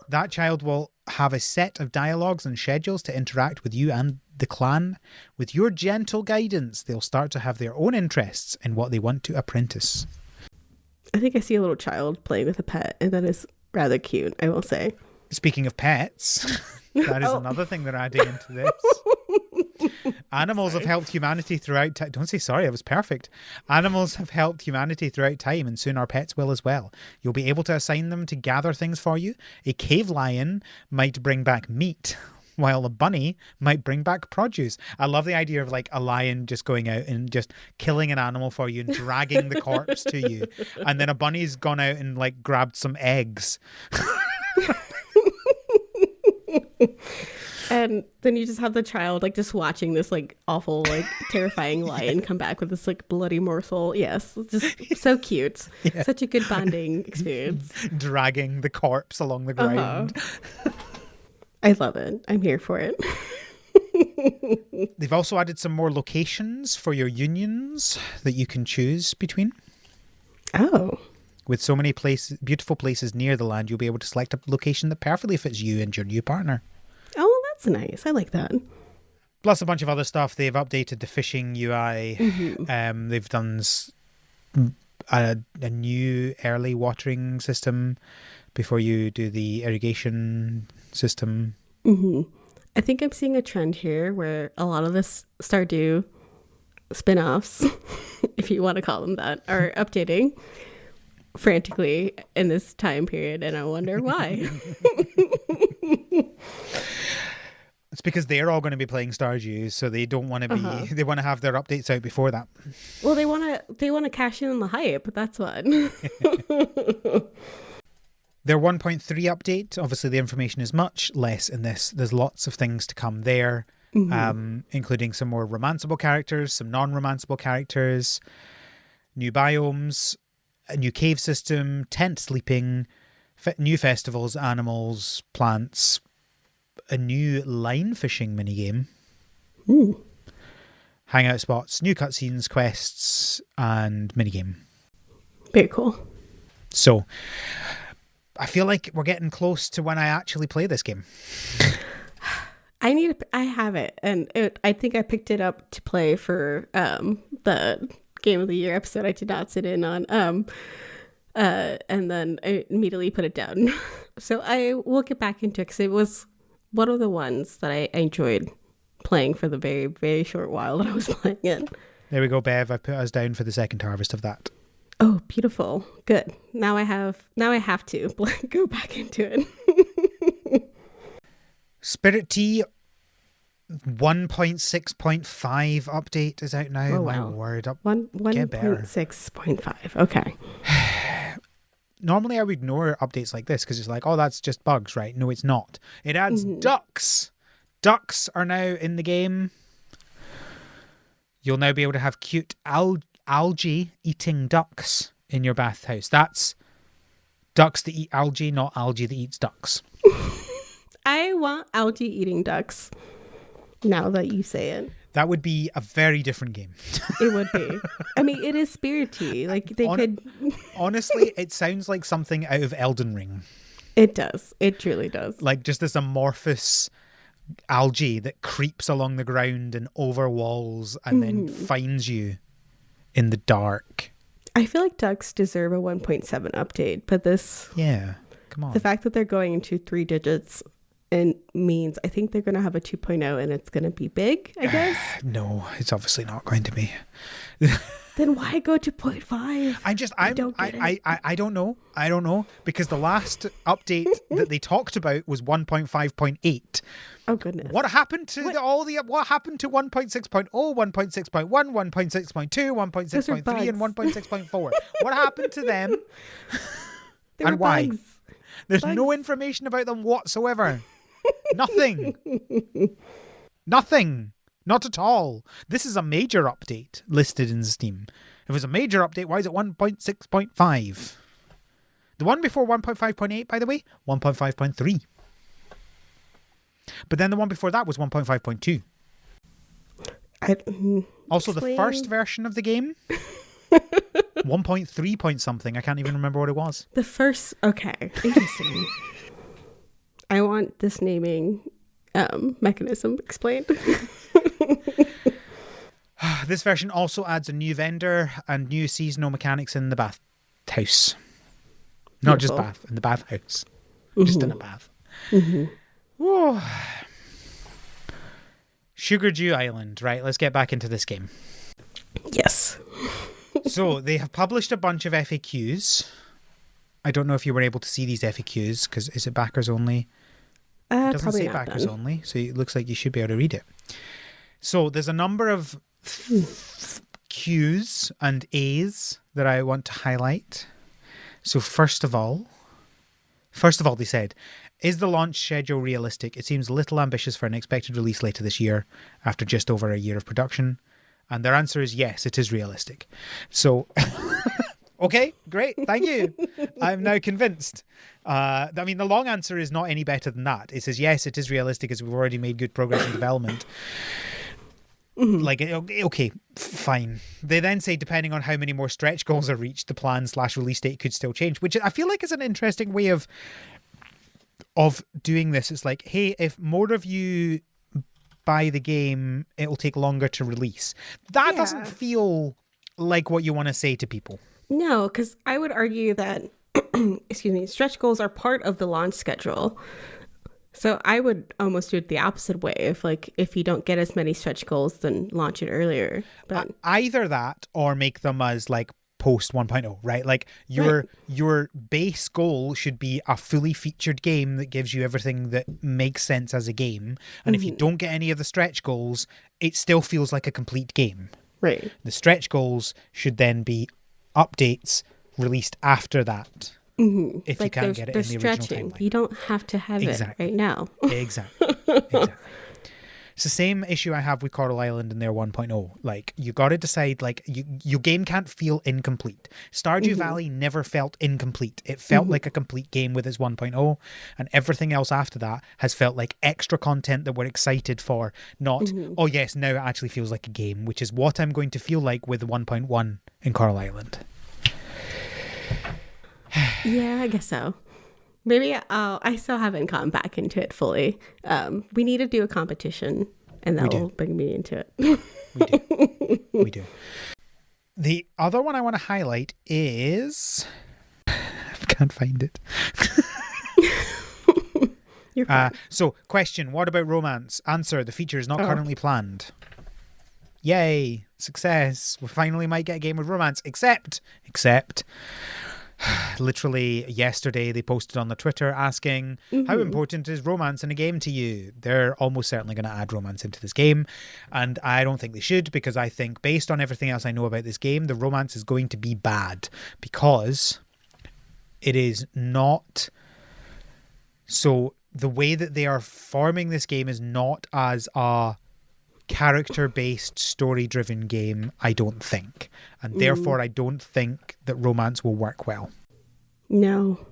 That child will have a set of dialogues and schedules to interact with you and the clan. With your gentle guidance, they'll start to have their own interests in what they want to apprentice. I think I see a little child playing with a pet, and that is rather cute, I will say. Speaking of pets, that is another thing they're adding into this. Animals have helped humanity throughout time. Don't say sorry, it was perfect. Animals have helped humanity throughout time, and soon our pets will as well. You'll be able to assign them to gather things for you. A cave lion might bring back meat, while a bunny might bring back produce. I love the idea of like a lion just going out and just killing an animal for you and dragging the corpse to you. And then a bunny's gone out and like grabbed some eggs. And then you just have the child like just watching this like awful, like terrifying lion come back with this like bloody morsel. Yes, just so cute. Yeah. Such a good bonding experience. Dragging the corpse along the ground. I love it. I'm here for it. They've also added some more locations for your unions that you can choose between. Oh. With so many places, beautiful places near the land, you'll be able to select a location that perfectly fits you and your new partner. Oh, that's nice. I like that. Plus a bunch of other stuff. They've updated the fishing UI. Mm-hmm. They've done a new early watering system before you do the irrigation system. Mm-hmm. I think I'm seeing a trend here where a lot of this Stardew spin-offs, if you want to call them that, are updating frantically in this time period, and I wonder why. It's because they're all going to be playing Stardew, so they don't want to be. They want to have their updates out before that. Well, they want to cash in on the hype. That's what. Their 1.3 update, obviously the information is much less in this. There's lots of things to come there, including some more romanceable characters, some non-romanceable characters, new biomes, a new cave system, tent sleeping, new festivals, animals, plants, a new line fishing minigame, hangout spots, new cutscenes, quests, and minigame. Very cool. So I feel like we're getting close to when I actually play this game. I have it, and I think I picked it up to play for the Game of the Year episode I did not sit in on, and then I immediately put it down. So I will get back into it because it was one of the ones that I enjoyed playing for the very, very short while that I was playing it. There we go, Bev. I've put us down for the second harvest of that. Oh, beautiful. Good. Now I have to go back into it. Spirit Tea 1.6.5 update is out now. Oh, My wow. word. 1.6.5. Okay. Normally I would ignore updates like this because it's like, oh, that's just bugs, right? No, it's not. It adds ducks. Ducks are now in the game. You'll now be able to have cute algae eating ducks in your bathhouse. That's ducks that eat algae, not algae that eats ducks. I want algae eating ducks now that you say it. That would be a very different game. It would be. I mean, it is spirity. Like they could. Honestly, it sounds like something out of Elden Ring. It does. It truly does. Like just this amorphous algae that creeps along the ground and over walls and then finds you in the dark. I feel like ducks deserve a 1.7 update, but this. Yeah, come on. The fact that they're going into 3 digits and means I think they're going to have a 2.0 and it's going to be big, I guess. No, it's obviously not going to be. Then why go to 0.5? I don't know. I don't know, because the last update that they talked about was 1.5.8. Oh goodness. What happened to what happened to 1.6.0, 1.6.1, 1.6.2, 1.6.3 and 1.6.4? What happened to them? And why? Bugs. There's no information about them whatsoever. Nothing. Nothing. Not at all. This is a major update listed in Steam. If it's a major update, why is it 1.6.5? The one before 1.5.8, by the way, 1.5.3. But then the one before that was 1.5.2. Also, the first version of the game, 1.3 point something. I can't even remember what it was. The first, okay, interesting. I want this naming mechanism explained. This version also adds a new vendor and new seasonal mechanics in the bathhouse. Not just bath, in the bathhouse. Just in a bath. Whoa. Sugar Dew Island. Right, let's get back into this game. Yes. So they have published a bunch of FAQs. I don't know if you were able to see these FAQs, because is it backers only? It doesn't say backers only, so it looks like you should be able to read it. So there's a number of Q's and A's that I want to highlight. So first of all, they said, is the launch schedule realistic? It seems a little ambitious for an expected release later this year after just over a year of production. And their answer is yes, it is realistic. So, okay, great. Thank you. I'm now convinced. I mean, the long answer is not any better than that. It says, yes, it is realistic as we've already made good progress in development. Like, okay, fine. They then say, depending on how many more stretch goals are reached, the plan/release date could still change, which I feel like is an interesting way of doing this. It's like, hey, if more of you buy the game, it'll take longer to release. That doesn't feel like what you want to say to people. No, because I would argue that, stretch goals are part of the launch schedule. So I would almost do it the opposite way. If you don't get as many stretch goals, then launch it earlier. But either that or make them as like post 1.0, right? Like your base goal should be a fully featured game that gives you everything that makes sense as a game. And if you don't get any of the stretch goals, it still feels like a complete game. Right. The stretch goals should then be updates released after that. If you can't get it in the original timeline. You don't have to have it right now. Exactly. It's the same issue I have with Coral Island in their 1.0. Like, you got to decide, like, your game can't feel incomplete. Stardew Valley never felt incomplete. It felt like a complete game with its 1.0, and everything else after that has felt like extra content that we're excited for, not, oh yes, now it actually feels like a game, which is what I'm going to feel like with 1.1 in Coral Island. Yeah, I guess so. Maybe I still haven't gotten back into it fully. We need to do a competition, and that will bring me into it. We do. The other one I want to highlight is... I can't find it. You're fine. So, question, what about romance? Answer, the feature is not currently planned. Yay, success. We finally might get a game with romance, except... Literally yesterday they posted on the Twitter asking how important is romance in a game to you. They're almost certainly going to add romance into this game, and I don't think they should, because I think based on everything else I know about this game, the romance is going to be bad, because it is not... So the way that they are forming this game is not as a character-based, story-driven game, I don't think. And therefore, I don't think that romance will work well. No.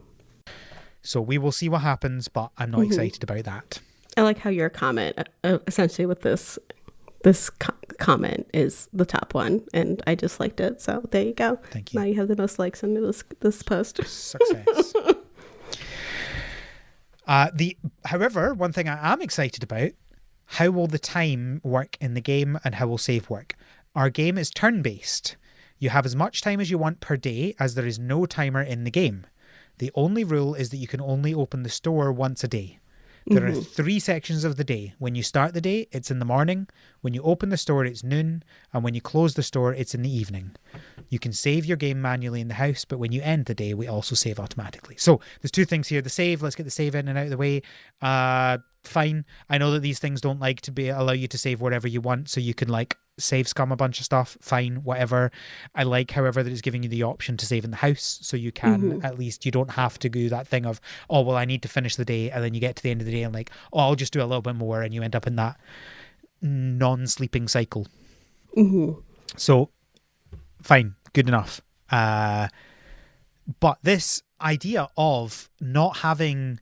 So we will see what happens, but I'm not excited about that. I like how your comment, essentially with this comment, is the top one, and I just liked it. So there you go. Thank you. Now you have the most likes under this post. Success. However, one thing I am excited about: how will the time work in the game, and how will save work? Our game is turn-based. You have as much time as you want per day, as there is no timer in the game. The only rule is that you can only open the store once a day. There are 3 sections of the day. When you start the day, it's in the morning. When you open the store, it's noon. And when you close the store, it's in the evening. You can save your game manually in the house, but when you end the day, we also save automatically. So there's 2 things here. The save, let's get the save in and out of the way. Fine. I know that these things don't like to allow you to save wherever you want, so you can save scum a bunch of stuff. Fine, whatever. I like, however, that it's giving you the option to save in the house, so you can at least, you don't have to do that thing of, oh, well, I need to finish the day, and then you get to the end of the day and oh, I'll just do a little bit more, and you end up in that non-sleeping cycle. So, fine, good enough. But this idea of not having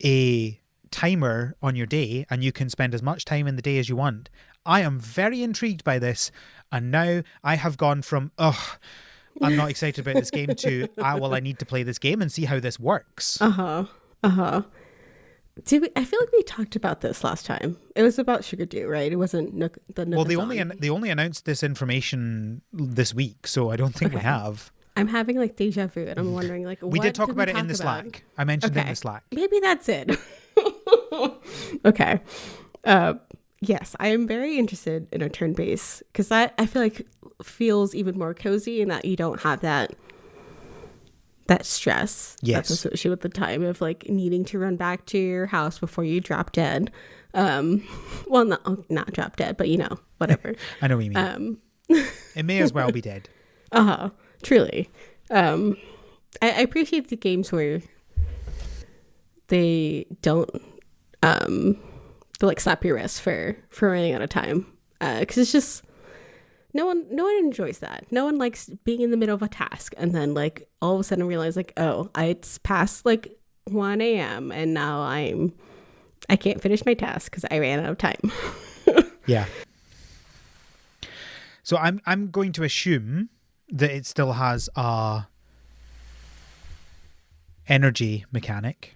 a timer on your day and you can spend as much time in the day as you want, I am very intrigued by this. And now I have gone from, I'm not excited about this game to, well, I need to play this game and see how this works. I feel like we talked about this last time. It was about Stardew, right? It wasn't the Well, they only announced this information this week, so I don't think we have. I'm having deja vu, and I'm wondering we did talk about it in the Slack. I mentioned it in the Slack. Maybe that's it. Okay. Yes, I am very interested in a turn-based, because I feel like feels even more cozy in that you don't have that stress that's associated with the time of needing to run back to your house before you drop dead. Well, not drop dead, but whatever. I know what you mean. It may as well be dead. Truly. I appreciate the games where they don't they slap your wrist for running out of time, because it's just no one enjoys that. No one likes being in the middle of a task and then all of a sudden realize it's past 1 a.m. and now I can't finish my task because I ran out of time. Yeah. So I'm going to assume that it still has a energy mechanic,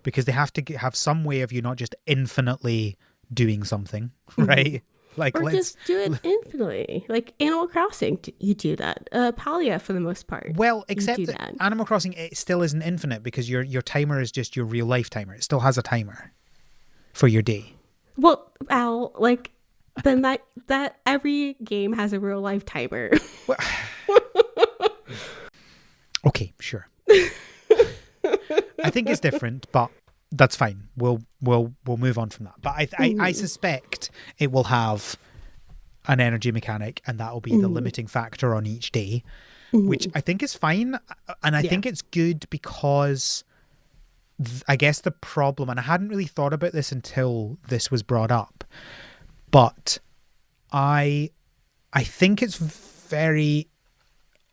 because they have to have some way of you not just infinitely doing something, right? Or just do it infinitely. Animal Crossing, you do that. Palia, for the most part. Well, except that Animal Crossing, it still isn't infinite, because your timer is just your real life timer. It still has a timer for your day. Well, Al, then that every game has a real life timer. Well, okay, sure. I think it's different, but that's fine. We'll move on from that. But I suspect it will have an energy mechanic, and that will be the limiting factor on each day, which I think is fine. And I think it's good, because I guess the problem, and I hadn't really thought about this until this was brought up, but I think it's very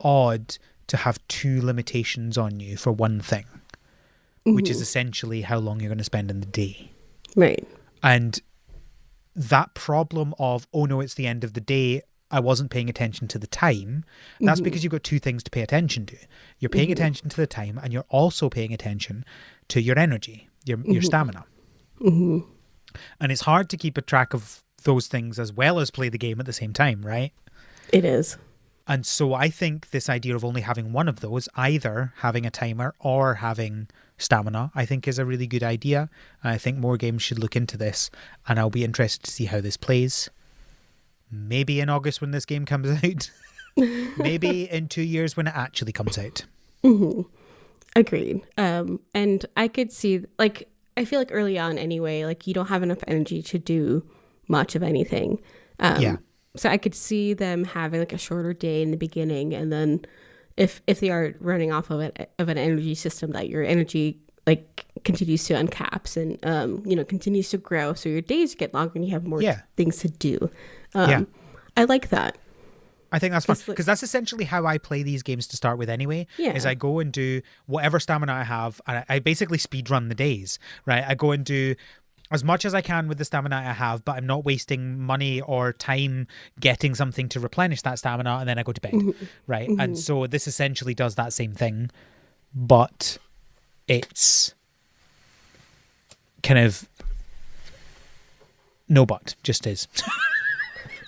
odd to have 2 limitations on you for one thing, which is essentially how long you're going to spend in the day. Right. And that problem of, oh no, it's the end of the day, I wasn't paying attention to the time, that's because you've got 2 things to pay attention to. You're paying attention to the time, and you're also paying attention to your energy, your stamina. And it's hard to keep a track of those things as well as play the game at the same time, right? It is. And so I think this idea of only having one of those, either having a timer or having stamina, I think is a really good idea. And I think more games should look into this, and I'll be interested to see how this plays. Maybe in August when this game comes out. Maybe in 2 years when it actually comes out. Agreed. And I could see, I feel like early on anyway, you don't have enough energy to do much of anything. So I could see them having a shorter day in the beginning, and then if they are running off of an energy system, that your energy continues to uncaps and continues to grow, so your days get longer and you have more things to do. I like that. I think that's fun, because that's essentially how I play these games to start with anyway, is I go and do whatever stamina I have, and I basically speed run the days, right? I go and do as much as I can with the stamina I have, but I'm not wasting money or time getting something to replenish that stamina, and then I go to bed, right? And so this essentially does that same thing, but it's kind of no but, just is.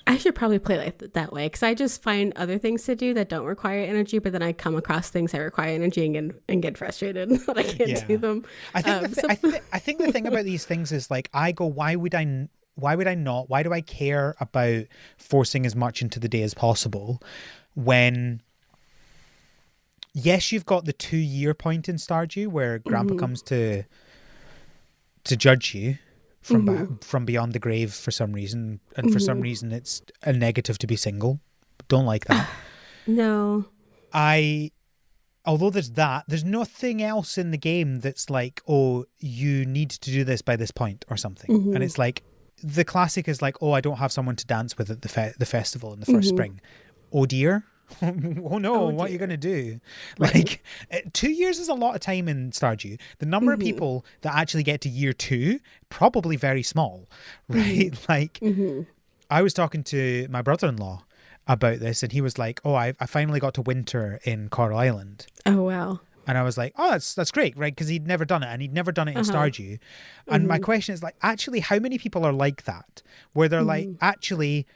I should probably play like that way because I just find other things to do that don't require energy, but then I come across things that require energy and get frustrated that I can't do them. I think I think the thing about these things is like I go, why would I not? Why do I care about forcing as much into the day as possible when? Yes, you've got the 2-year point in Stardew where Grandpa comes to judge you from beyond the grave for some reason, and for some reason it's a negative to be single. Don't like that. No. Although there's that, there's nothing else in the game that's like, oh, you need to do this by this point or something. And it's like the classic is like, oh, I don't have someone to dance with at the festival in the first spring. Oh dear. Oh no, what are you going to do? Like 2 years is a lot of time in Stardew. The number of people that actually get to year 2, probably very small, right? Like I was talking to my brother-in-law about this and he was like, oh, I finally got to winter in Coral Island. Oh, wow. And I was like, oh, that's great, right? Because he'd never done it and he'd never done it in Stardew. And my question is like, actually, how many people are like that? Where they're like, actually,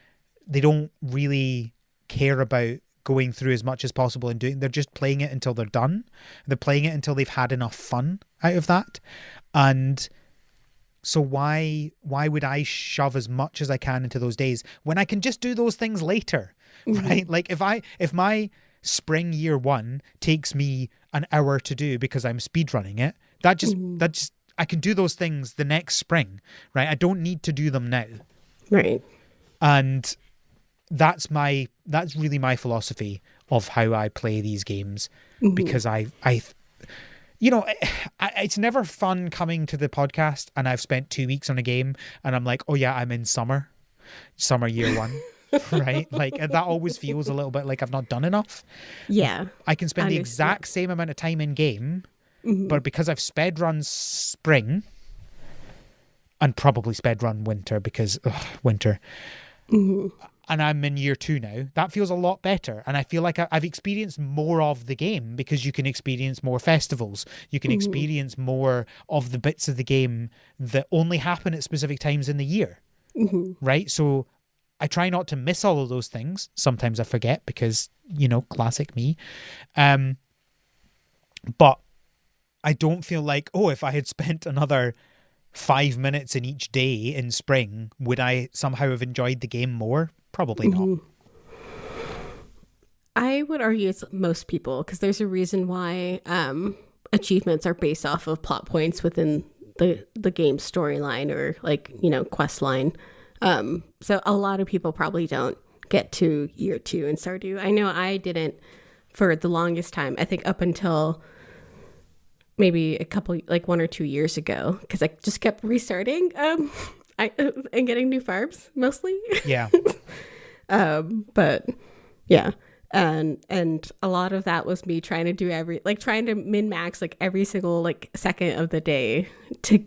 they don't really care about going through as much as possible and they're just playing it until they're done. They're playing it until they've had enough fun out of that. And so why would I shove as much as I can into those days when I can just do those things later, right? Like if my spring year 1 takes me an hour to do because I'm speedrunning it, that just I can do those things the next spring, right? I don't need to do them now. Right. And that's really my philosophy of how I play these games, because I it's never fun coming to the podcast and I've spent 2 weeks on a game and I'm like, oh yeah, I'm in summer year 1, right? Like that always feels a little bit like I've not done enough. Yeah. I can spend the exact same amount of time in game, but because I've sped run spring and probably sped run winter because winter. And I'm in year 2 now, that feels a lot better. And I feel like I've experienced more of the game because you can experience more festivals. You can experience more of the bits of the game that only happen at specific times in the year, right? So I try not to miss all of those things. Sometimes I forget because, classic me. But I don't feel like, oh, if I had spent another 5 minutes in each day in spring, would I somehow have enjoyed the game more? Probably not. I would argue it's most people because there's a reason why achievements are based off of plot points within the game's storyline or quest line. So a lot of people probably don't get to year 2 in Stardew. I know I didn't for the longest time. I think up until maybe a couple, 1 or 2 years ago, because I just kept restarting and getting new farms mostly. Yeah. But yeah. And a lot of that was me trying to do trying to min-max every single second of the day to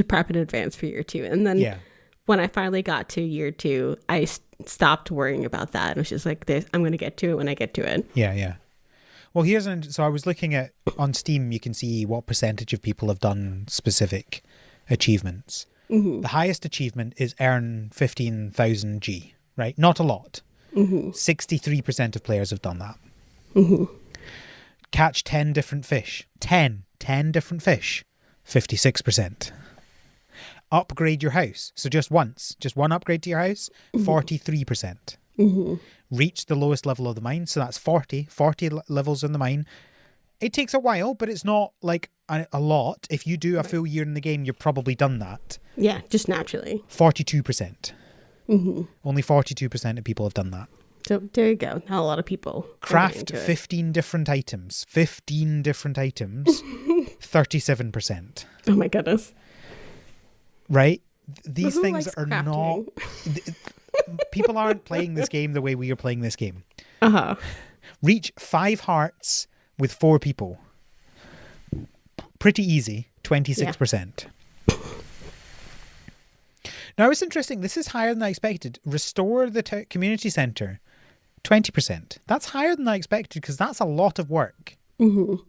prep in advance for year 2. And then when I finally got to year 2, I stopped worrying about that. It was just like this, I'm going to get to it when I get to it. Yeah, yeah. Well, so I was looking at, on Steam, you can see what percentage of people have done specific achievements. The highest achievement is earn 15,000 G, right? Not a lot. 63% of players have done that. Catch 10 different fish. 10 different fish. 56%. Upgrade your house. So just one upgrade to your house. 43%. Reach the lowest level of the mine. So that's 40 levels in the mine. It takes a while, but it's not like a lot. If you do a full year in the game, you've probably done that. Yeah, just naturally. 42%. Only 42% of people have done that. So there you go. Not a lot of people. Craft 15 different items. 15 different items. 37%. Oh my goodness. Right? These Who things likes are crafting? not... People aren't playing this game the way we are playing this game. Reach 5 hearts with 4 people. Pretty easy. 26%. Now, it's interesting. This is higher than I expected. Restore the community centre. 20%. That's higher than I expected because that's a lot of work. Does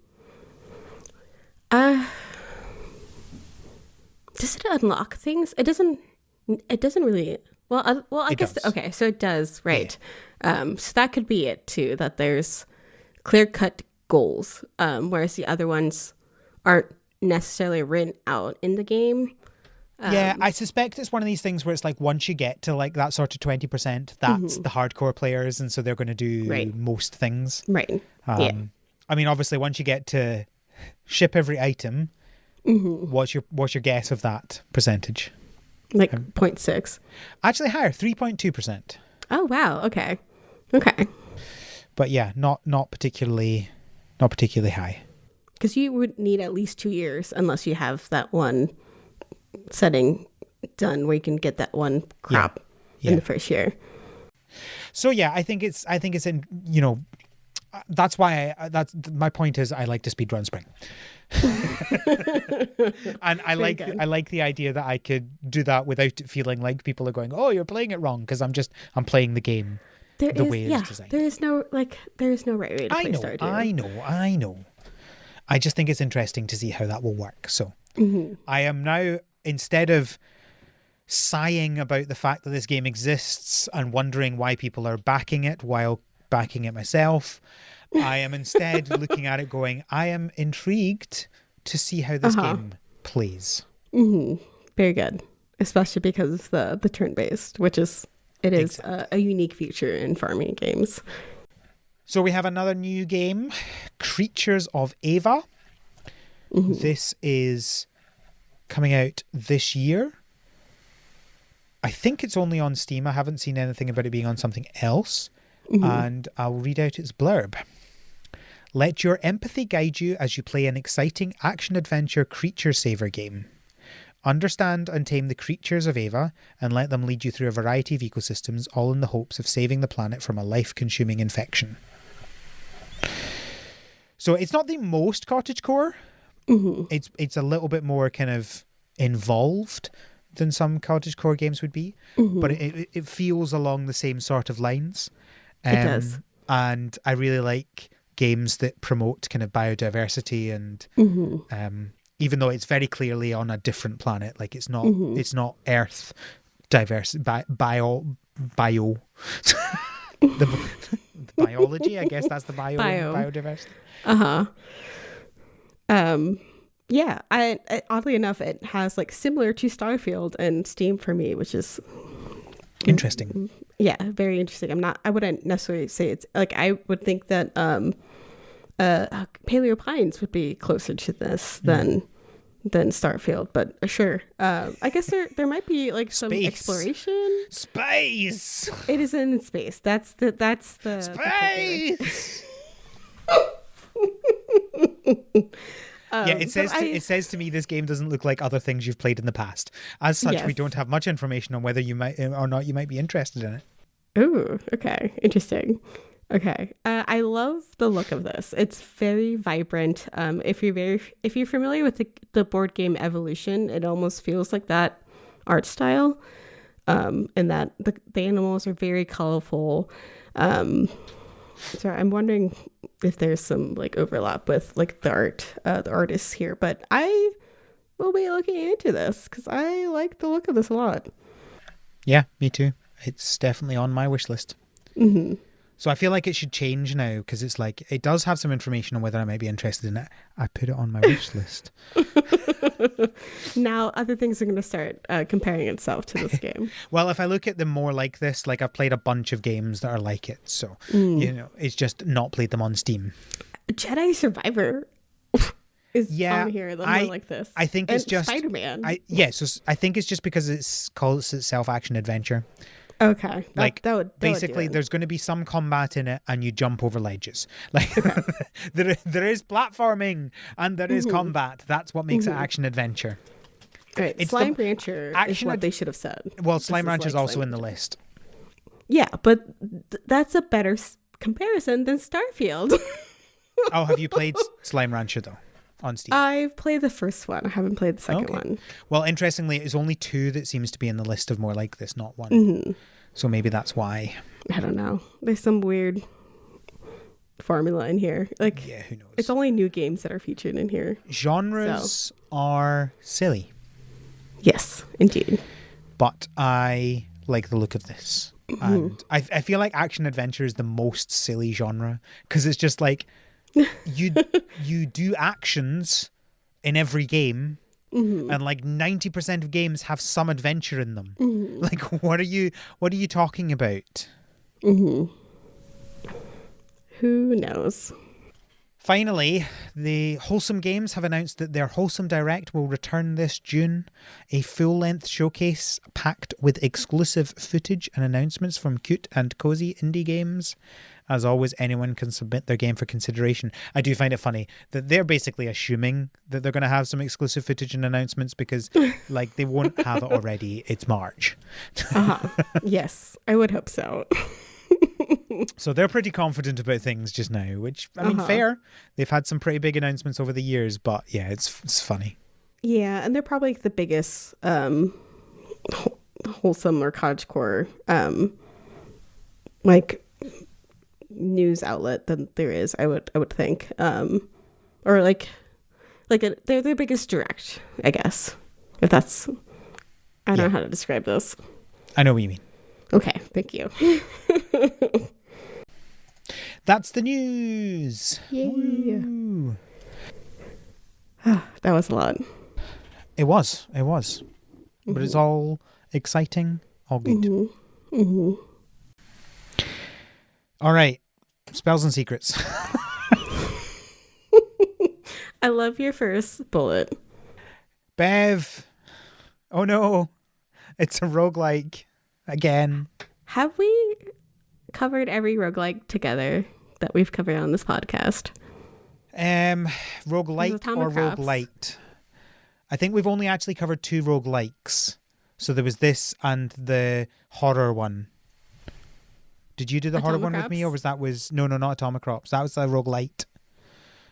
it unlock things? It doesn't really Well, I It guess does. okay. So it does, right? So that could be it too. That there's clear-cut goals, whereas the other ones aren't necessarily written out in the game. Yeah, I suspect it's one of these things where it's like once you get to like that sort of 20%, that's the hardcore players, and so they're going to do Right. most things. Right. Yeah. I mean, obviously, once you get to ship every item, what's your guess of that percentage? Like 0.6. Actually, higher, 3.2%. Oh wow. Okay. Okay. But yeah, not particularly high. Because you would need at least 2 years unless you have that one setting done where you can get that one crop in the first year. So yeah, I think it's in, that's why that's my point is I like to speedrun spring. And I like the idea that I could do that without it feeling like people are going, "Oh, you're playing it wrong," because I'm playing the game the way it's designed. There is no right way to play Stardew. I know. I just think it's interesting to see how that will work. So I am now, instead of sighing about the fact that this game exists and wondering why people are backing it while backing it myself, I am instead looking at it going, I am intrigued to see how this game plays. Very good, especially because of the turn-based, which is a unique feature in farming games. So we have another new game, Creatures of Ava. This is coming out this year. I think it's only on Steam. I haven't seen anything about it being on something else. And I'll read out its blurb. Let your empathy guide you as you play an exciting action-adventure creature saver game. Understand and tame the creatures of Ava and let them lead you through a variety of ecosystems, all in the hopes of saving the planet from a life-consuming infection. So it's not the most cottagecore. It's a little bit more kind of involved than some cottagecore games would be, but it feels along the same sort of lines. It does. And I really like games that promote kind of biodiversity and even though it's very clearly on a different planet, like it's not Earth diverse bio the biology, I guess that's the biodiversity. Yeah, I oddly enough, it has like similar to Starfield and Steam for me, which is interesting. Yeah, very interesting. I wouldn't necessarily say it's like, I would think that Paleo Pines would be closer to this than Starfield, but sure. I guess there might be like some exploration. Space. It is in space. That's the space. It says to me this game doesn't look like other things you've played in the past. As such, we don't have much information on whether you might or not you might be interested in it. Ooh, okay, interesting. Okay, I love the look of this. It's very vibrant. If you're familiar with the board game Evolution, it almost feels like that art style. And that the animals are very colorful. Sorry, I'm wondering if there's some like overlap with like the artists here, but I will be looking into this because I like the look of this a lot. Yeah, me too. It's definitely on my wish list. So I feel like it should change now because it's like it does have some information on whether I might be interested in it. I put it on my wish list. Now other things are going to start comparing itself to this game. Well, if I look at them more like this, like I've played a bunch of games that are like it. So, it's just not played them on Steam. Jedi Survivor is on here more like this. I think it's just Spider-Man. So I think it's just because it calls itself action adventure. Okay. Basically, there's going to be some combat in it and you jump over ledges. Like there is platforming and there is combat. That's what makes it action adventure. Right. Slime Rancher is what they should have said. Well, Slime Rancher is also in the list. Yeah, but that's a better comparison than Starfield. Oh, have you played Slime Rancher though? On Steam. I've played the first one. I haven't played the second one. Well, interestingly, it's only 2 that seems to be in the list of more like this, not 1. So maybe that's why. I don't know. There's some weird formula in here. Like, yeah, who knows? It's only new games that are featured in here. Genres are silly. Yes, indeed. But I like the look of this. And I feel like action adventure is the most silly genre because it's just like you do actions in every game, and like 90% of games have some adventure in them. Like, what are you talking about? Who knows? Finally, the Wholesome Games have announced that their Wholesome Direct will return this June, a full-length showcase packed with exclusive footage and announcements from cute and cozy indie games. As always, anyone can submit their game for consideration. I do find it funny that they're basically assuming that they're going to have some exclusive footage and announcements because, like, they won't have it already. It's March. Yes, I would hope so. So they're pretty confident about things just now, which, I mean, fair. They've had some pretty big announcements over the years, but yeah, it's funny. Yeah, and they're probably the biggest wholesome or cottagecore like news outlet that there is. I would think, or they're their biggest direct, I guess. If that's, I don't know how to describe this. I know what you mean. Okay, thank you. That's the news. Yay. That was a lot. It was. But it's all exciting, all good. All right. Spells and secrets. I love your first bullet. Bev. Oh no. It's a roguelike again. Have we covered every roguelike together that we've covered on this podcast? Roguelite or roguelite? I think we've only actually covered 2 roguelikes. So there was this and the horror one. Did you do the horror one with me, or no, not Atomic Crops. That was a roguelite.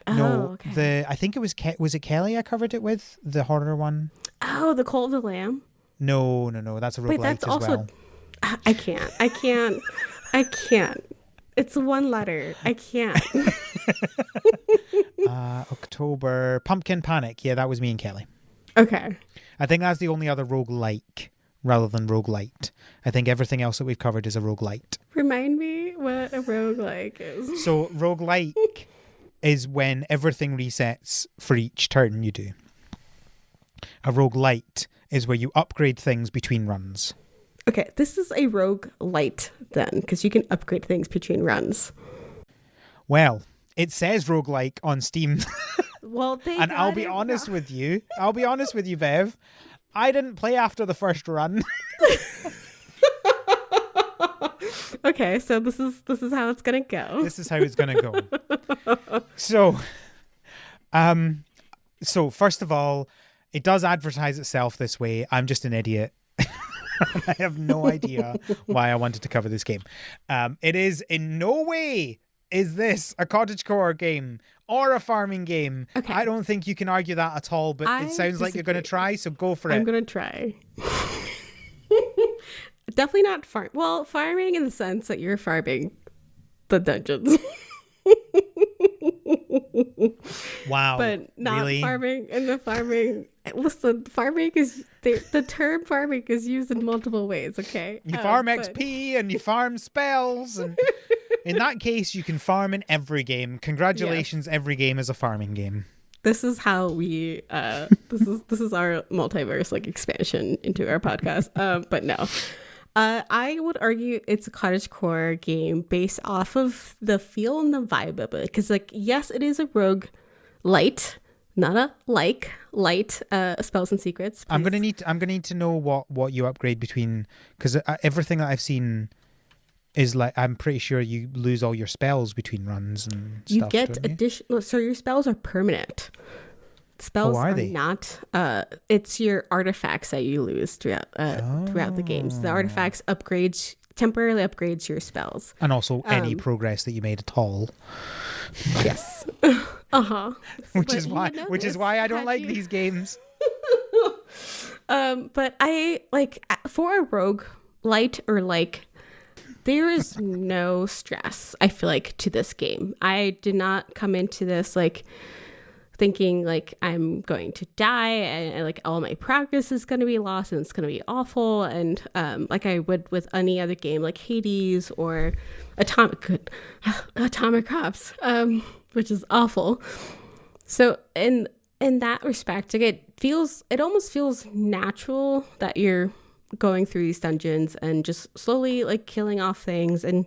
Okay. I think it was it Kelly I covered it with, the horror one? Oh, the Cult of the Lamb? No, that's a roguelite. Wait, that's as also well. I can't. It's one letter. I can't. October Pumpkin Panic. Yeah, that was me and Kelly. Okay. I think that's the only other roguelike rather than roguelite. I think everything else that we've covered is a roguelite. Remind me what a roguelike is. So roguelike is when everything resets for each turn you do. A roguelite is where you upgrade things between runs. Okay, this is a roguelite then, because you can upgrade things between runs. Well, it says roguelike on Steam. Well, and I'll be honest with you, Bev. I didn't play after the first run. Okay, so this is how it's gonna go. This is how it's gonna go. So first of all, it does advertise itself this way. I'm just an idiot. I have no idea why I wanted to cover this game. It is in no way is this a cottagecore game or a farming game. Okay. I don't think you can argue that at all, but it sounds like you're going to try, so go for it. I'm going to try. Definitely not farm. Well, farming in the sense that you're farming the dungeons. Wow. But not really? Farming in the farming. Listen, farming is the term farming is used in multiple ways, okay? You farm XP and you farm spells, and in that case you can farm in every game. Congratulations, yes. Every game is a farming game. This is how we this is our multiverse like expansion into our podcast. But no. I would argue it's a cottagecore game based off of the feel and the vibe of it. Because, like, yes, it is a rogue light, not a light spells and secrets. Please. I'm gonna need to know what you upgrade between, because everything that I've seen is like, I'm pretty sure you lose all your spells between runs and you stuff. Get additional, so your spells are permanent. Spells are they? Not. It's your artifacts that you lose throughout the games. The artifacts temporarily upgrades your spells, and also any progress that you made at all. Yes. Which is why I don't like these games. But I like for a rogue light or like. There is no stress, I feel like, to this game. I did not come into this like thinking like I'm going to die and like all my progress is going to be lost and it's going to be awful. And like I would with any other game like Hades or Atomic Crops, which is awful. So in that respect, like it almost feels natural that you're going through these dungeons and just slowly like killing off things. And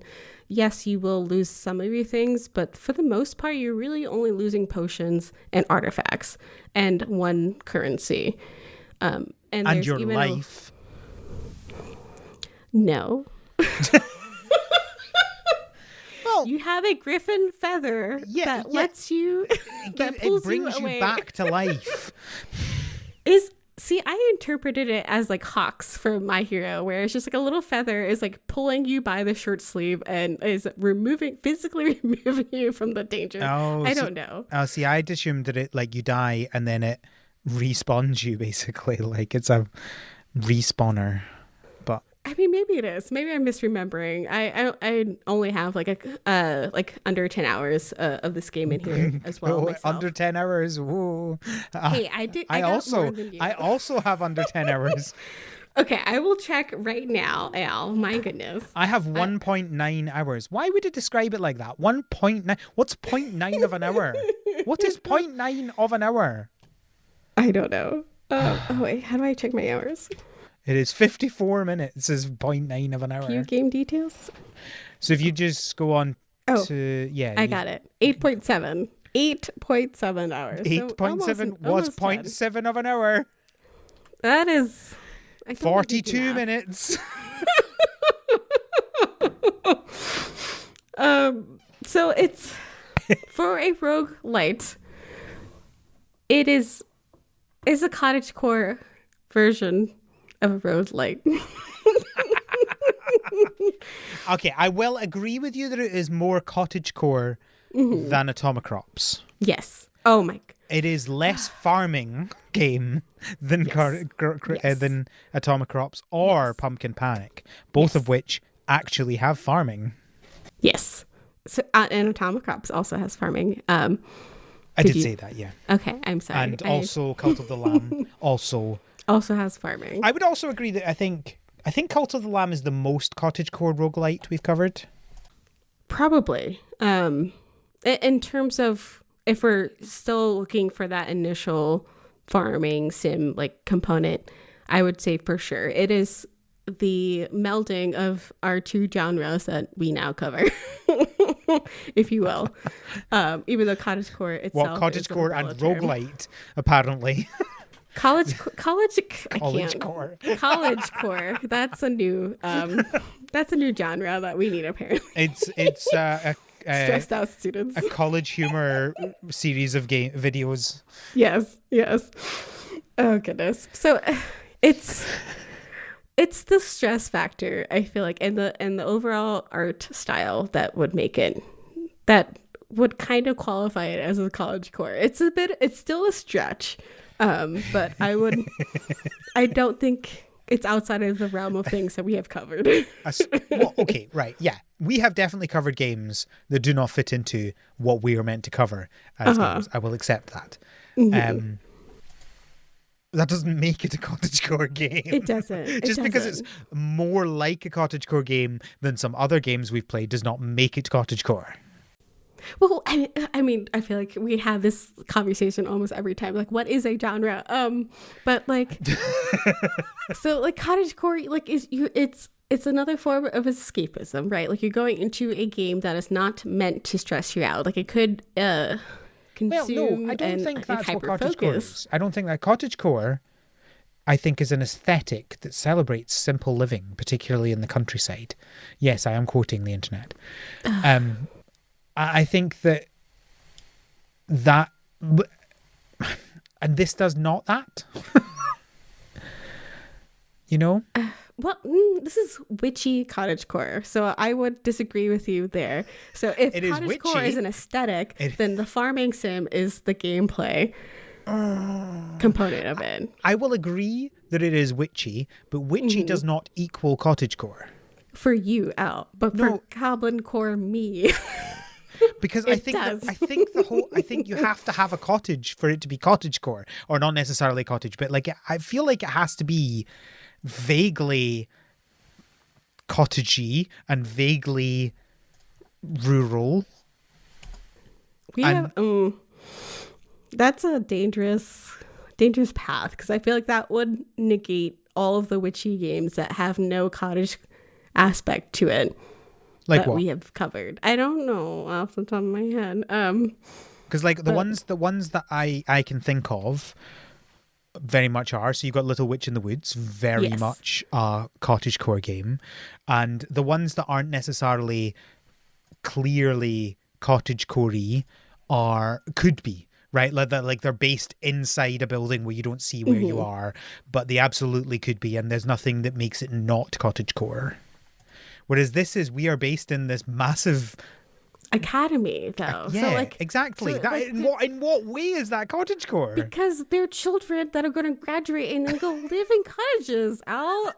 yes, you will lose some of your things, but for the most part, you're really only losing potions and artifacts and one currency. And your even life. No. Well, you have a griffin feather that lets you, that pulls it brings you away. you back to life. See, I interpreted it as like Hawks from My Hero, where it's just like a little feather is like pulling you by the shirt sleeve and is physically removing you from the danger. I don't know. See, I'd assumed that it like you die and then it respawns you basically, like it's a respawner. But I mean, maybe it is. Maybe I'm misremembering. I only have like under 10 hours of this game in here as well. Myself. Under 10 hours. Whoa. Hey, I also have under 10 hours. Okay, I will check right now, Al. My goodness. I have 1.9 hours. Why would you describe it like that? 1.9. What's 0.9 of an hour? What is 0.9 of an hour? I don't know. Oh wait, how do I check my hours? It is 54 minutes is 0.9 of an hour. Few game details. So if you just go on to... Yeah. I got it. 8.7. 8.7 hours. 8.7 was 0.7 of an hour. That is... 42 minutes. So it's... For a roguelite, it is a cottagecore version of a roguelite. Okay, I will agree with you that it is more cottagecore than Atomic Crops. Yes. Oh my. It is less farming game than than Atomic Crops or Pumpkin Panic, both of which actually have farming. Yes. So and Atomic Crops also has farming. I did say that, yeah. Okay, I'm sorry. And also Cult of the Lamb also has farming. I would also agree that I think Cult of the Lamb is the most cottagecore roguelite we've covered. Probably. In terms of if we're still looking for that initial farming sim like component, I would say for sure it is the melding of our two genres that we now cover, if you will. Even though cottagecore itself, cottagecore and roguelite, apparently. College core. That's a new genre that we need apparently. It's stressed out students. A college humor series of game videos. Yes. Oh goodness. So it's the stress factor, I feel like, and the overall art style that would make it, that would kind of qualify it as a college core. It's still a stretch. But I don't think it's outside of the realm of things that we have covered. Well, okay, right, yeah. We have definitely covered games that do not fit into what we are meant to cover as games. I will accept that. Mm-hmm. That doesn't make it a cottagecore game. It doesn't. Because it's more like a cottagecore game than some other games we've played does not make it cottagecore. Well, I mean, I feel like we have this conversation almost every time. Like, what is a genre? But like, so like cottagecore, like it's another form of escapism, right? Like you're going into a game that is not meant to stress you out. Like it could consume. Well, no, I don't think that's what cottagecore is. I don't think that cottagecore, I think, is an aesthetic that celebrates simple living, particularly in the countryside. Yes, I am quoting the internet. I think that, and this does not that, you know? Well, this is witchy cottagecore, so I would disagree with you there. So if cottagecore is an aesthetic, then the farming sim is the gameplay component of it. I will agree that it is witchy, but witchy does not equal cottagecore. For you, Al, but for Goblin Core me... Because It I think does. I think you have to have a cottage for it to be cottagecore, or not necessarily cottage, but like I feel like it has to be vaguely cottagey and vaguely rural. We And- have that's a dangerous path, because I feel like that would negate all of the witchy games that have no cottage aspect to it Like that what? we have covered. I don't know off the top of my head. Because like the But- ones that I can think of very much are. So you've got Little Witch in the Woods, very Yes. much a cottagecore game, and the ones that aren't necessarily clearly cottagecore could be. Right, like they're based inside a building where you don't see where you are, but they absolutely could be, and there's nothing that makes it not cottagecore. Whereas we are based in this massive, Academy, though. yeah, So, like, exactly. so, That like, in what way is that cottagecore? because they're children that are going to graduate and then go live in cottages, Al.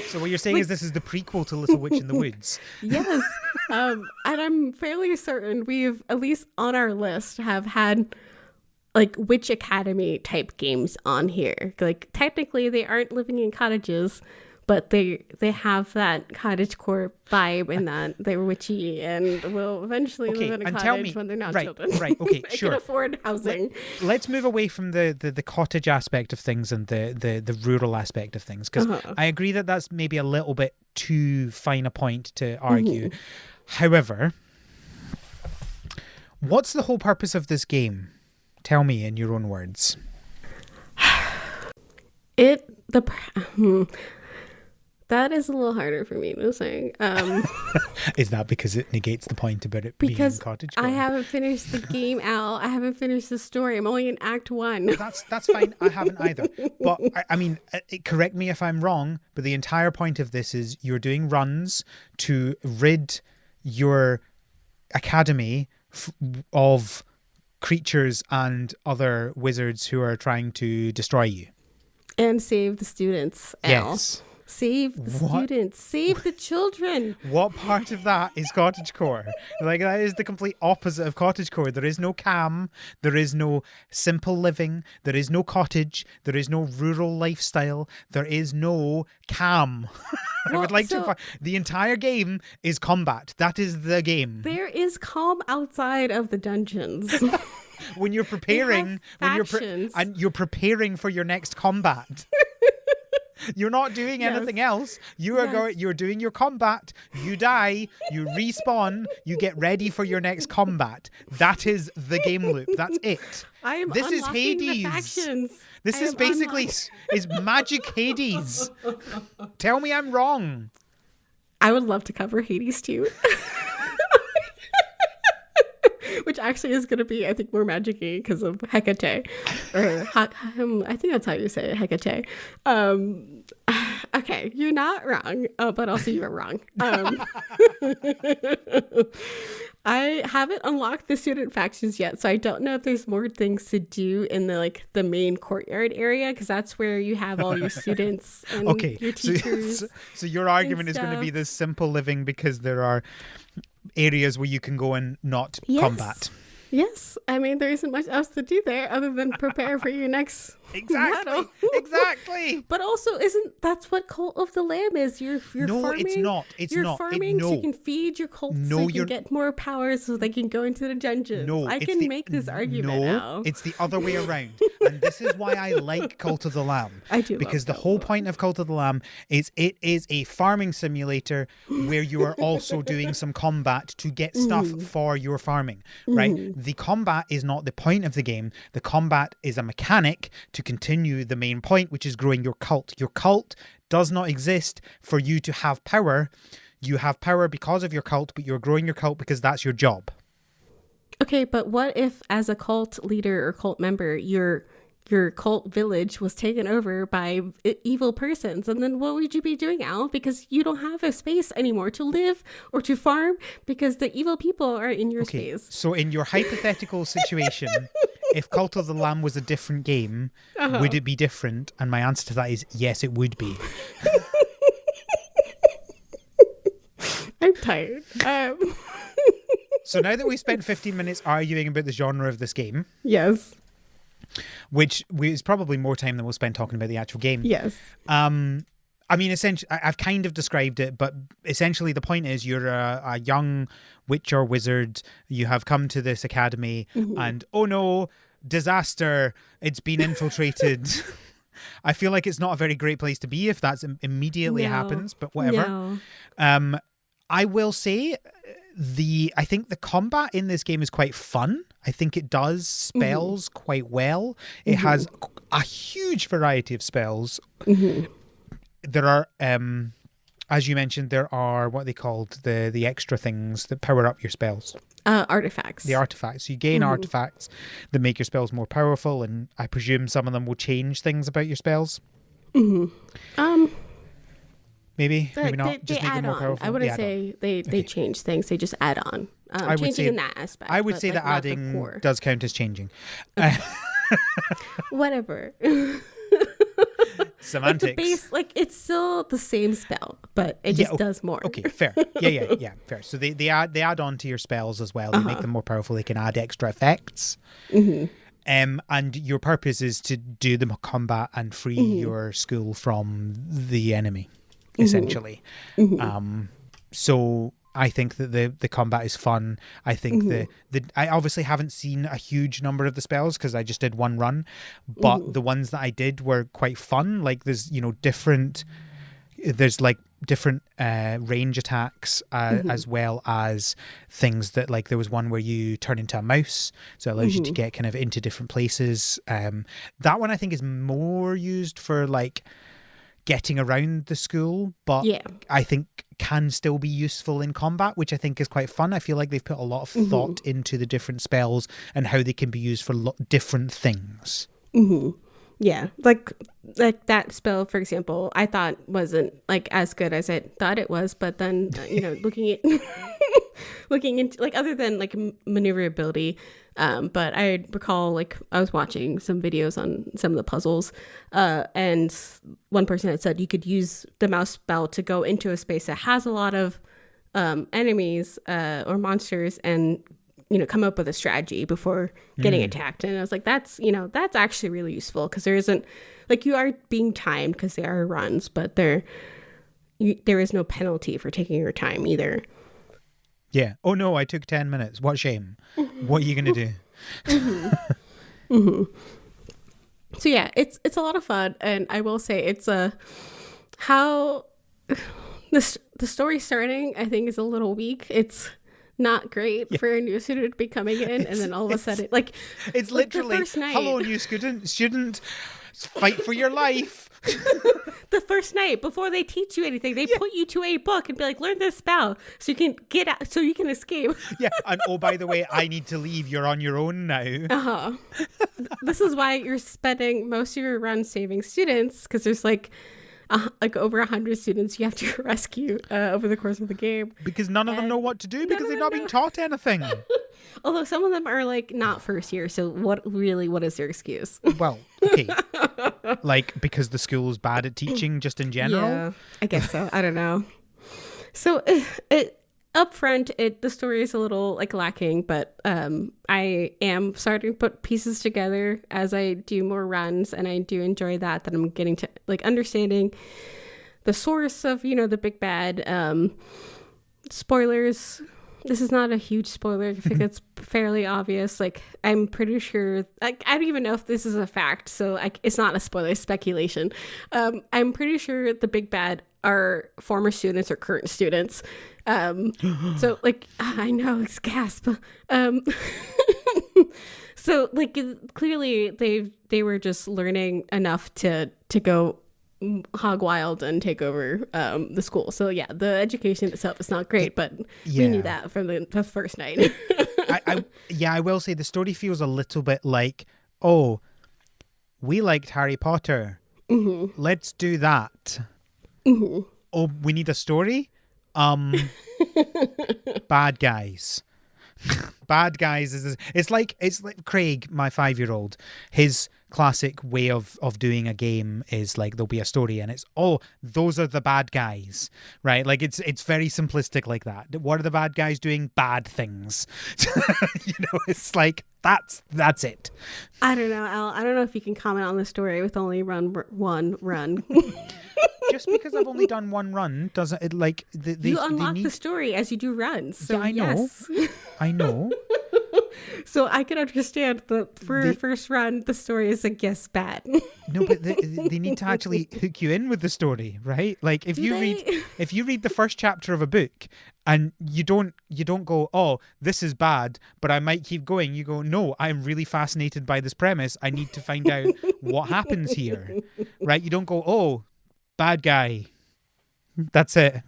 So what you're saying is this is the prequel to Little Witch in the Woods. Yes. And I'm fairly certain we've, at least on our list, have had like Witch Academy type games on here. Like, technically they aren't living in cottages, but they have that cottagecore vibe in that they're witchy and will eventually Okay, live in a and tell cottage me- when they're not right, children. right, okay, They sure. can afford housing. Let's move away from the cottage aspect of things and the rural aspect of things, because I agree that that's maybe a little bit too fine a point to argue. However, what's the whole purpose of this game? Tell me in your own words. That is a little harder for me to say. Is that because it negates the point about it Because being cottage? I haven't finished the game, Al. I haven't finished the story. I'm only in Act 1. That's fine. I haven't either. But I mean, correct me if I'm wrong, but the entire point of this is you're doing runs to rid your academy of creatures and other wizards who are trying to destroy you. And save the students, Al. Yes. Save the students. Save the children. What part of that is cottagecore? Like, that is the complete opposite of cottagecore. There is no cam. There is no simple living. There is no cottage. There is no rural lifestyle. There is no cam. I would like to. The entire game is combat. That is the game. There is calm outside of the dungeons. When you're preparing, factions. and you're preparing for your next combat. You're not doing anything else. You are going. You're doing your combat. You die. You respawn. You get ready for your next combat. That is the game loop. That's it. I am This is unlocking the Hades. factions. This I is am basically is magic Hades. Tell me I'm wrong. I would love to cover Hades too. Which actually is going to be, I think, more magic-y because of Hecate. Or, I think that's how you say it, Hecate. Okay, you're not wrong, but also you were wrong. I haven't unlocked the student factions yet, so I don't know if there's more things to do in the main courtyard area, because that's where you have all your students and your teachers. So your argument is going to be this simple living because there are areas where you can go and not combat. Yes, I mean, there isn't much else to do there other than prepare for your next battle. Exactly. But also, that's what Cult of the Lamb is? You're no, farming. It's not. It's you're not. farming so you can feed your cults so you can get more power so they can go into the dungeons. No, I can make this argument now. It's the other way around. And this is why I like Cult of the Lamb. I do. Because the whole point of Cult of the Lamb is it is a farming simulator where you are also doing some combat to get stuff for your farming, right? The combat is not the point of the game. The combat is a mechanic to continue the main point, which is growing your cult. Your cult does not exist for you to have power. You have power because of your cult, but you're growing your cult because that's your job. Okay, but what if, as a cult leader or cult member, your cult village was taken over by evil persons? And then what would you be doing, Al? Because you don't have a space anymore to live or to farm because the evil people are in your space. So in your hypothetical situation, if Cult of the Lamb was a different game, would it be different? And my answer to that is yes, it would be. I'm tired. So now that we spent 15 minutes arguing about the genre of this game, Yes. which is probably more time than we'll spend talking about the actual game. Yes. I mean, essentially, I've kind of described it, but essentially the point is you're a young witch or wizard. You have come to this academy and, oh no, disaster, it's been infiltrated. I feel like it's not a very great place to be if that's immediately happens, but whatever. No. I will say I think the combat in this game is quite fun. I think it does spells quite well. It has a huge variety of spells. There are, as you mentioned, there are what they called the extra things that power up your spells. Artifacts. The artifacts. You gain artifacts that make your spells more powerful, and I presume some of them will change things about your spells. Maybe not. Just make them more powerful. I wouldn't say they change things. They just add on. Changing in that aspect. I would say that adding does count as changing. Whatever. Semantics. Like the base, it's still the same spell, but it just does more. Okay, fair. Yeah, fair. So they add on to your spells as well. They make them more powerful. They can add extra effects. And your purpose is to do the combat and free your school from the enemy, essentially. So I think that the combat is fun. I think I obviously haven't seen a huge number of the spells because I just did one run, but the ones that I did were quite fun. Like there's different range attacks as well as things that there was one where you turn into a mouse, so it allows you to get kind of into different places. That one I think is more used for getting around the school, but I think can still be useful in combat, which I think is quite fun. I feel like they've put a lot of thought into the different spells and how they can be used for different things. Yeah, like that spell, for example, I thought wasn't as good as I thought it was, but then looking into other than maneuverability, but I recall I was watching some videos on some of the puzzles, and one person had said you could use the mouse spell to go into a space that has a lot of enemies or monsters and come up with a strategy before getting attacked. And I was like, that's actually really useful because there isn't you are being timed because they are runs, but there is no penalty for taking your time either. Yeah. Oh no, I took 10 minutes. What shame. What are you going to do? So yeah, it's a lot of fun. And I will say it's how the story starting, I think, is a little weak. It's not great for a new student to be coming in, and then all of a sudden, it's literally, the first night, hello, new student, fight for your life. The first night, before they teach you anything, they put you to a book and be like, learn this spell so you can get out, so you can escape. Yeah, and oh, by the way, I need to leave. You're on your own now. This is why you're spending most of your run saving students, because there's over 100 students you have to rescue over the course of the game. Because none of them know what to do because they've not been taught anything. Although some of them are not first year, so what is their excuse? Well, okay. Because the school's bad at teaching just in general? Yeah, I guess so. I don't know. So up front, the story is a little lacking, but I am starting to put pieces together as I do more runs, and I do enjoy that I'm getting to understanding the source of the big bad. Spoilers. This is not a huge spoiler. I think it's fairly obvious. I'm pretty sure, I don't even know if this is a fact, so it's not a spoiler, it's speculation. I'm pretty sure the big bad are former students or current students. So I know, it's gasp. So clearly they were just learning enough to go hog wild and take over the school. So yeah, the education itself is not great, but we knew that from the first night. I will say the story feels a little bit oh, we liked Harry Potter. Let's do that. Oh, we need a story? Bad guys. Bad guys it's like Craig, my 5-year-old. His classic way of doing a game is like there'll be a story and it's, oh, those are the bad guys, right? Like it's very simplistic like that. What are the bad guys doing? Bad things. It's like that's it. I don't know, Al. I don't know if you can comment on the story with only one run. Just because I've only done one run doesn't it like you unlock the story as you do runs. So yeah, I know. Yes. I know. So I can understand that for a first run, the story is, I guess, bad. No, but they need to actually hook you in with the story, right? Like if you read the first chapter of a book and you don't go, oh, this is bad, but I might keep going. You go, no, I'm really fascinated by this premise. I need to find out what happens here, right? You don't go, oh, bad guy. That's it.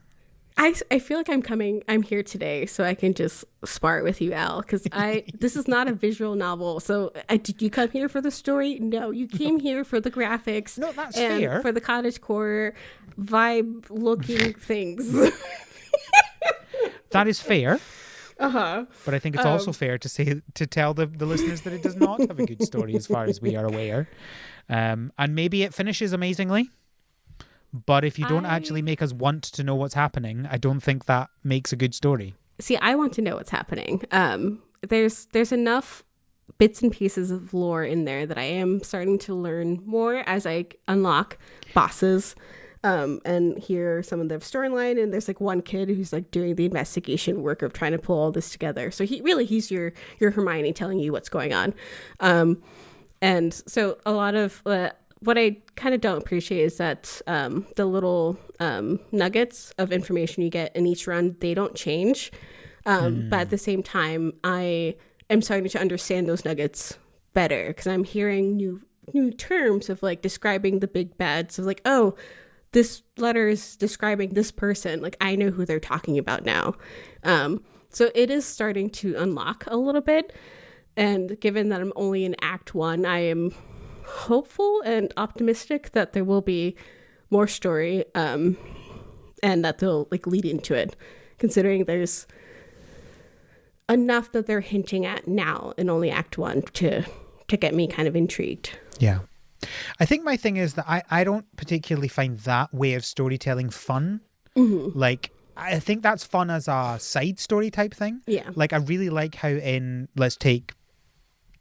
I feel like I'm here today so I can just spar with you, Al, because this is not a visual novel. So did you come here for the story? No, you came here for the graphics. No, that's and fair. For the cottagecore vibe looking things. That is fair. Uh-huh. But I think it's also fair to tell the listeners that it does not have a good story as far as we are aware. And maybe it finishes amazingly. But if you don't actually make us want to know what's happening, I don't think that makes a good story. See, I want to know what's happening. There's enough bits and pieces of lore in there that I am starting to learn more as I unlock bosses and hear some of the storyline. And there's like one kid who's like doing the investigation work of trying to pull all this together. So he's your Hermione telling you what's going on. And so a lot of what I kind of don't appreciate is that the little nuggets of information you get in each run, they don't change. But at the same time, I am starting to understand those nuggets better because I'm hearing new terms of like describing the big bads of like, oh, this letter is describing this person. Like I know who they're talking about now. So it is starting to unlock a little bit. And given that I'm only in Act 1, I am hopeful and optimistic that there will be more story and that they'll like lead into it, considering there's enough that they're hinting at now in only Act 1 to get me kind of intrigued. Yeah. I think my thing is that I don't particularly find that way of storytelling fun. Mm-hmm. Like I think that's fun as a side story type thing. Yeah. Like I really like how in, let's take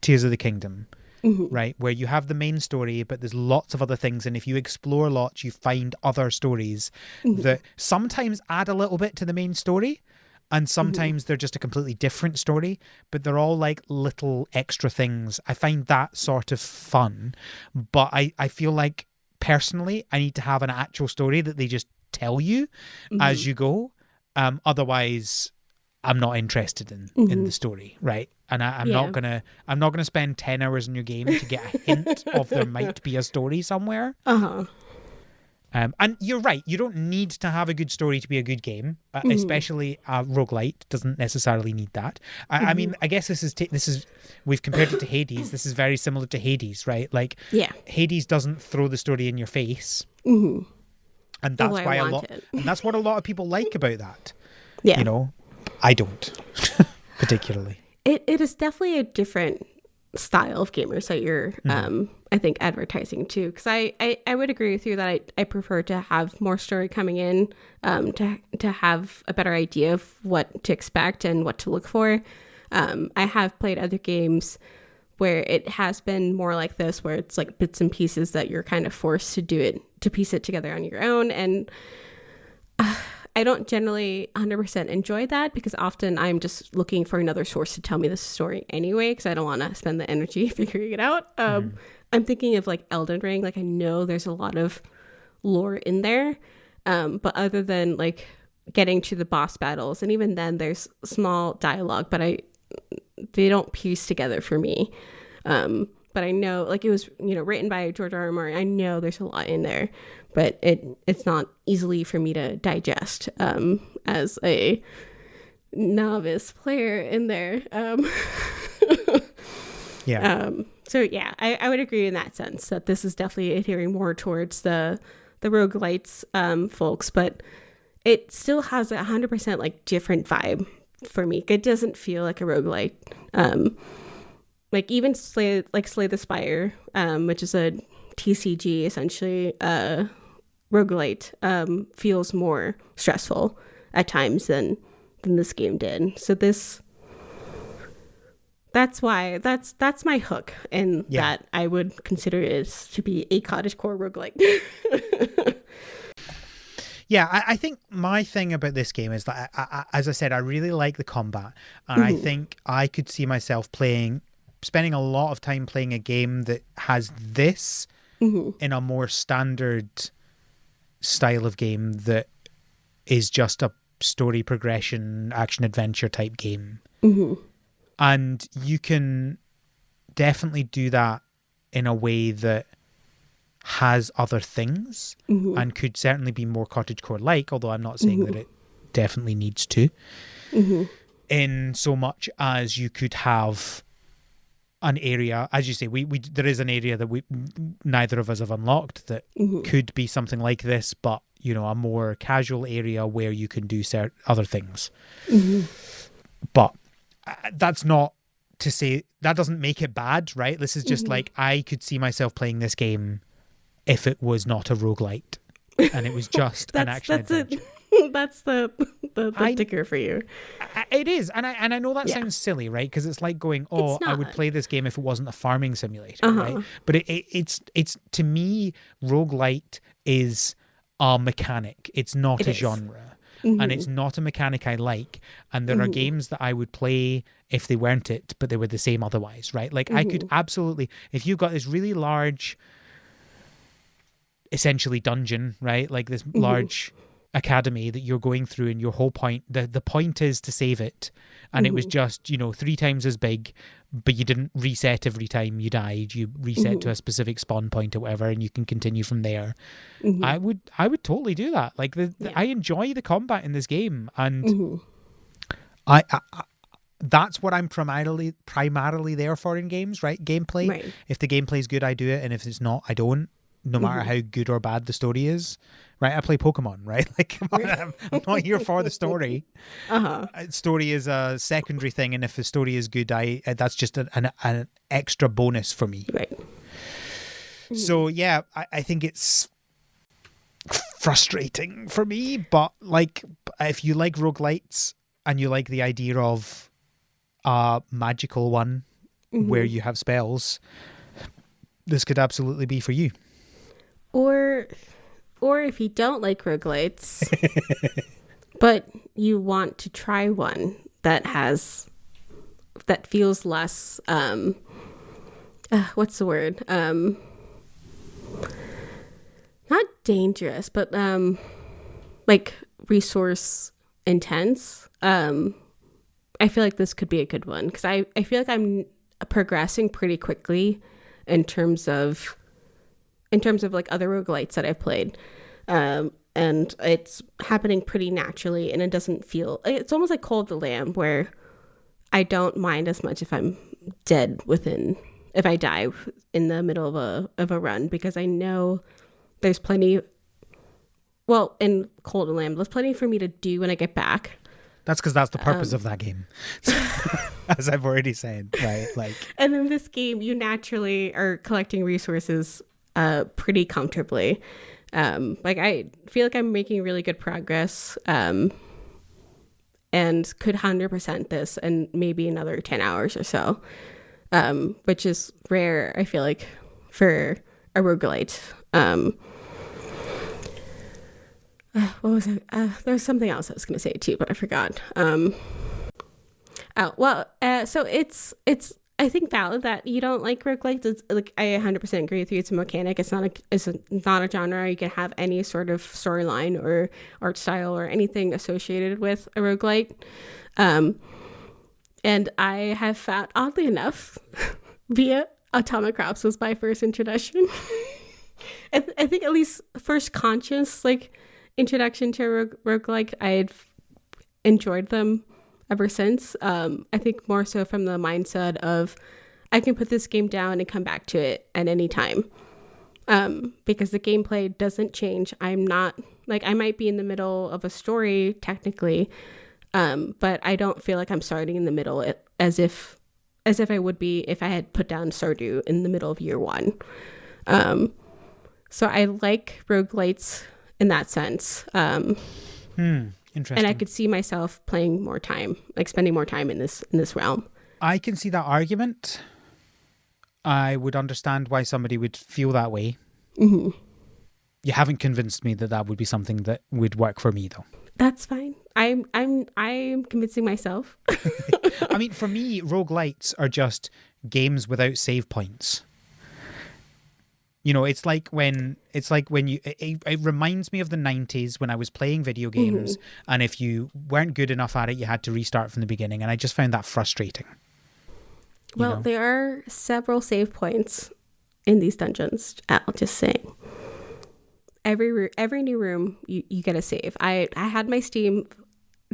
Tears of the Kingdom, mm-hmm. right? Where you have the main story, but there's lots of other things. And if you explore lots, you find other stories mm-hmm. that sometimes add a little bit to the main story. And sometimes mm-hmm. they're just a completely different story, but they're all like little extra things. I find that sort of fun. But I feel like personally, I need to have an actual story that they just tell you mm-hmm. as you go. Otherwise, I'm not interested in the story, right? And I'm not gonna spend 10 hours in your game to get a hint of there might be a story somewhere. Uh-huh. And you're right, you don't need to have a good story to be a good game, especially a roguelite doesn't necessarily need that. I mean, I guess this is we've compared it to Hades. This is very similar to Hades, right? Like, Hades doesn't throw the story in your face, and that's why and that's what a lot of people like about that. Yeah, you know, I don't particularly. It is definitely a different style of gamers that you're I think advertising to, because I would agree with you that I prefer to have more story coming in to have a better idea of what to expect and what to look for. I have played other games where it has been more like this, where it's like bits and pieces that you're kind of forced to do it, to piece it together on your own, and I don't generally 100% enjoy that, because often I'm just looking for another source to tell me the story anyway, because I don't want to spend the energy figuring it out. I'm thinking of like Elden Ring. Like I know there's a lot of lore in there, but other than like getting to the boss battles, and even then there's small dialogue, but they don't piece together for me. But I know, like, it was, written by George R. R. Martin. I know there's a lot in there, but it's not easily for me to digest as a novice player in there. So yeah, I would agree in that sense that this is definitely adhering more towards the roguelites folks, but it still has a 100% like different vibe for me. It doesn't feel like a roguelite. like even Slay the Spire, which is a TCG essentially, roguelite, feels more stressful at times than this game did. So that's why that's my hook, and that I would consider it to be a cottagecore roguelike. Yeah, I think my thing about this game is that, as I said, I really like the combat, and I think I could see myself spending a lot of time playing a game that has this in a more standard style of game that is just a story progression, action adventure type game. And you can definitely do that in a way that has other things and could certainly be more cottagecore like, although I'm not saying that it definitely needs to, in so much as you could have an area, as you say, we there is an area that neither of us have unlocked that could be something like this, but you know, a more casual area where you can do other things. But that's not to say that doesn't make it bad, right? This is just like, I could see myself playing this game if it was not a roguelite and it was just an action adventure. That's the ticker for you. It is, and I know that sounds silly, right? Because it's like going, I would play this game if it wasn't a farming simulator, right? But it's to me, roguelite is a mechanic. It's not a genre. And it's not a mechanic I like. And there are games that I would play if they weren't it, but they were the same otherwise, right? Like I could absolutely, if you've got this really large, essentially dungeon, right? Like this large academy that you're going through, and your whole point, the point is to save it. And it was just, 3 times as big, but you didn't reset every time you died. You reset to a specific spawn point or whatever, and you can continue from there. I would totally do that. Like I enjoy the combat in this game, and I that's what I'm primarily there for in games, right? Gameplay. Right. If the gameplay is good, I do it, and if it's not, I don't. No matter how good or bad the story is, right? I play Pokemon, right? Like, I'm not here for the story. Story is a secondary thing, and if the story is good, that's just an extra bonus for me. Right. So yeah, I think it's frustrating for me, but like, if you like roguelites and you like the idea of a magical one where you have spells, this could absolutely be for you. Or if you don't like roguelites, but you want to try one that feels less, what's the word? Not dangerous, but like resource intense. I feel like this could be a good one, because I feel like I'm progressing pretty quickly in terms of like other roguelites that I've played. And it's happening pretty naturally, and it doesn't feel, it's almost like Call of the Lamb, where I don't mind as much if I'm dead if I die in the middle of a run, because I know there's plenty, well, in Call of the Lamb, there's plenty for me to do when I get back. That's because that's the purpose of that game. As I've already said, right? Like, and in this game, you naturally are collecting resources pretty comfortably. Like, I feel like I'm making really good progress, and could 100% this and maybe another 10 hours or so, which is rare, I feel like, for a roguelite. What was it? There was something else I was going to say too, but I forgot. So it's I think valid that you don't like roguelites. It's like, I 100% agree with you. It's a mechanic. It's not a genre. You can have any sort of storyline or art style or anything associated with a roguelite. And I have found, oddly enough, via Atomic Crops was my first introduction. I think at least first conscious introduction to a roguelike. I've enjoyed them ever since. I think more so from the mindset of, I can put this game down and come back to it at any time, because the gameplay doesn't change. I'm not, I might be in the middle of a story technically, but I don't feel like I'm starting in the middle as if as if I would be if I had put down Stardew in the middle of year one. So I like roguelites in that sense. Interesting. And I could see myself playing more time, like spending more time in this realm. I can see that argument. I would understand why somebody would feel that way. Mm-hmm. You haven't convinced me that would be something that would work for me, though. That's fine. I'm convincing myself. I mean, for me, roguelites are just games without save points. You know, it's like when you. It reminds me of the 90s when I was playing video games, and if you weren't good enough at it, you had to restart from the beginning, and I just found that frustrating. Well, there are several save points in these dungeons. I'll just saying. Every new room, you get a save. I had my Steam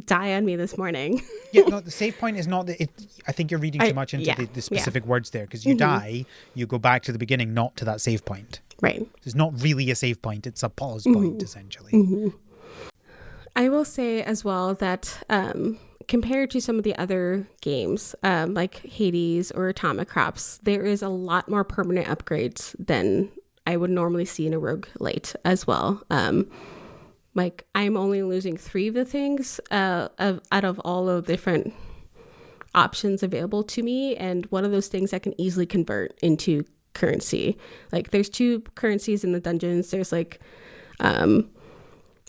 die on me this morning. Yeah, no, the save point is not the. I think you're reading too much into the specific words there, because you die, you go back to the beginning, not to that save point. Right. It's not really a save point; it's a pause point, essentially. I will say as well that compared to some of the other games, like Hades or Atomic Crops, there is a lot more permanent upgrades than I would normally see in a roguelite as well. Like I'm only losing 3 of the things out of all of the different options available to me, and one of those things I can easily convert into currency. Like there's 2 currencies in the dungeons. There's like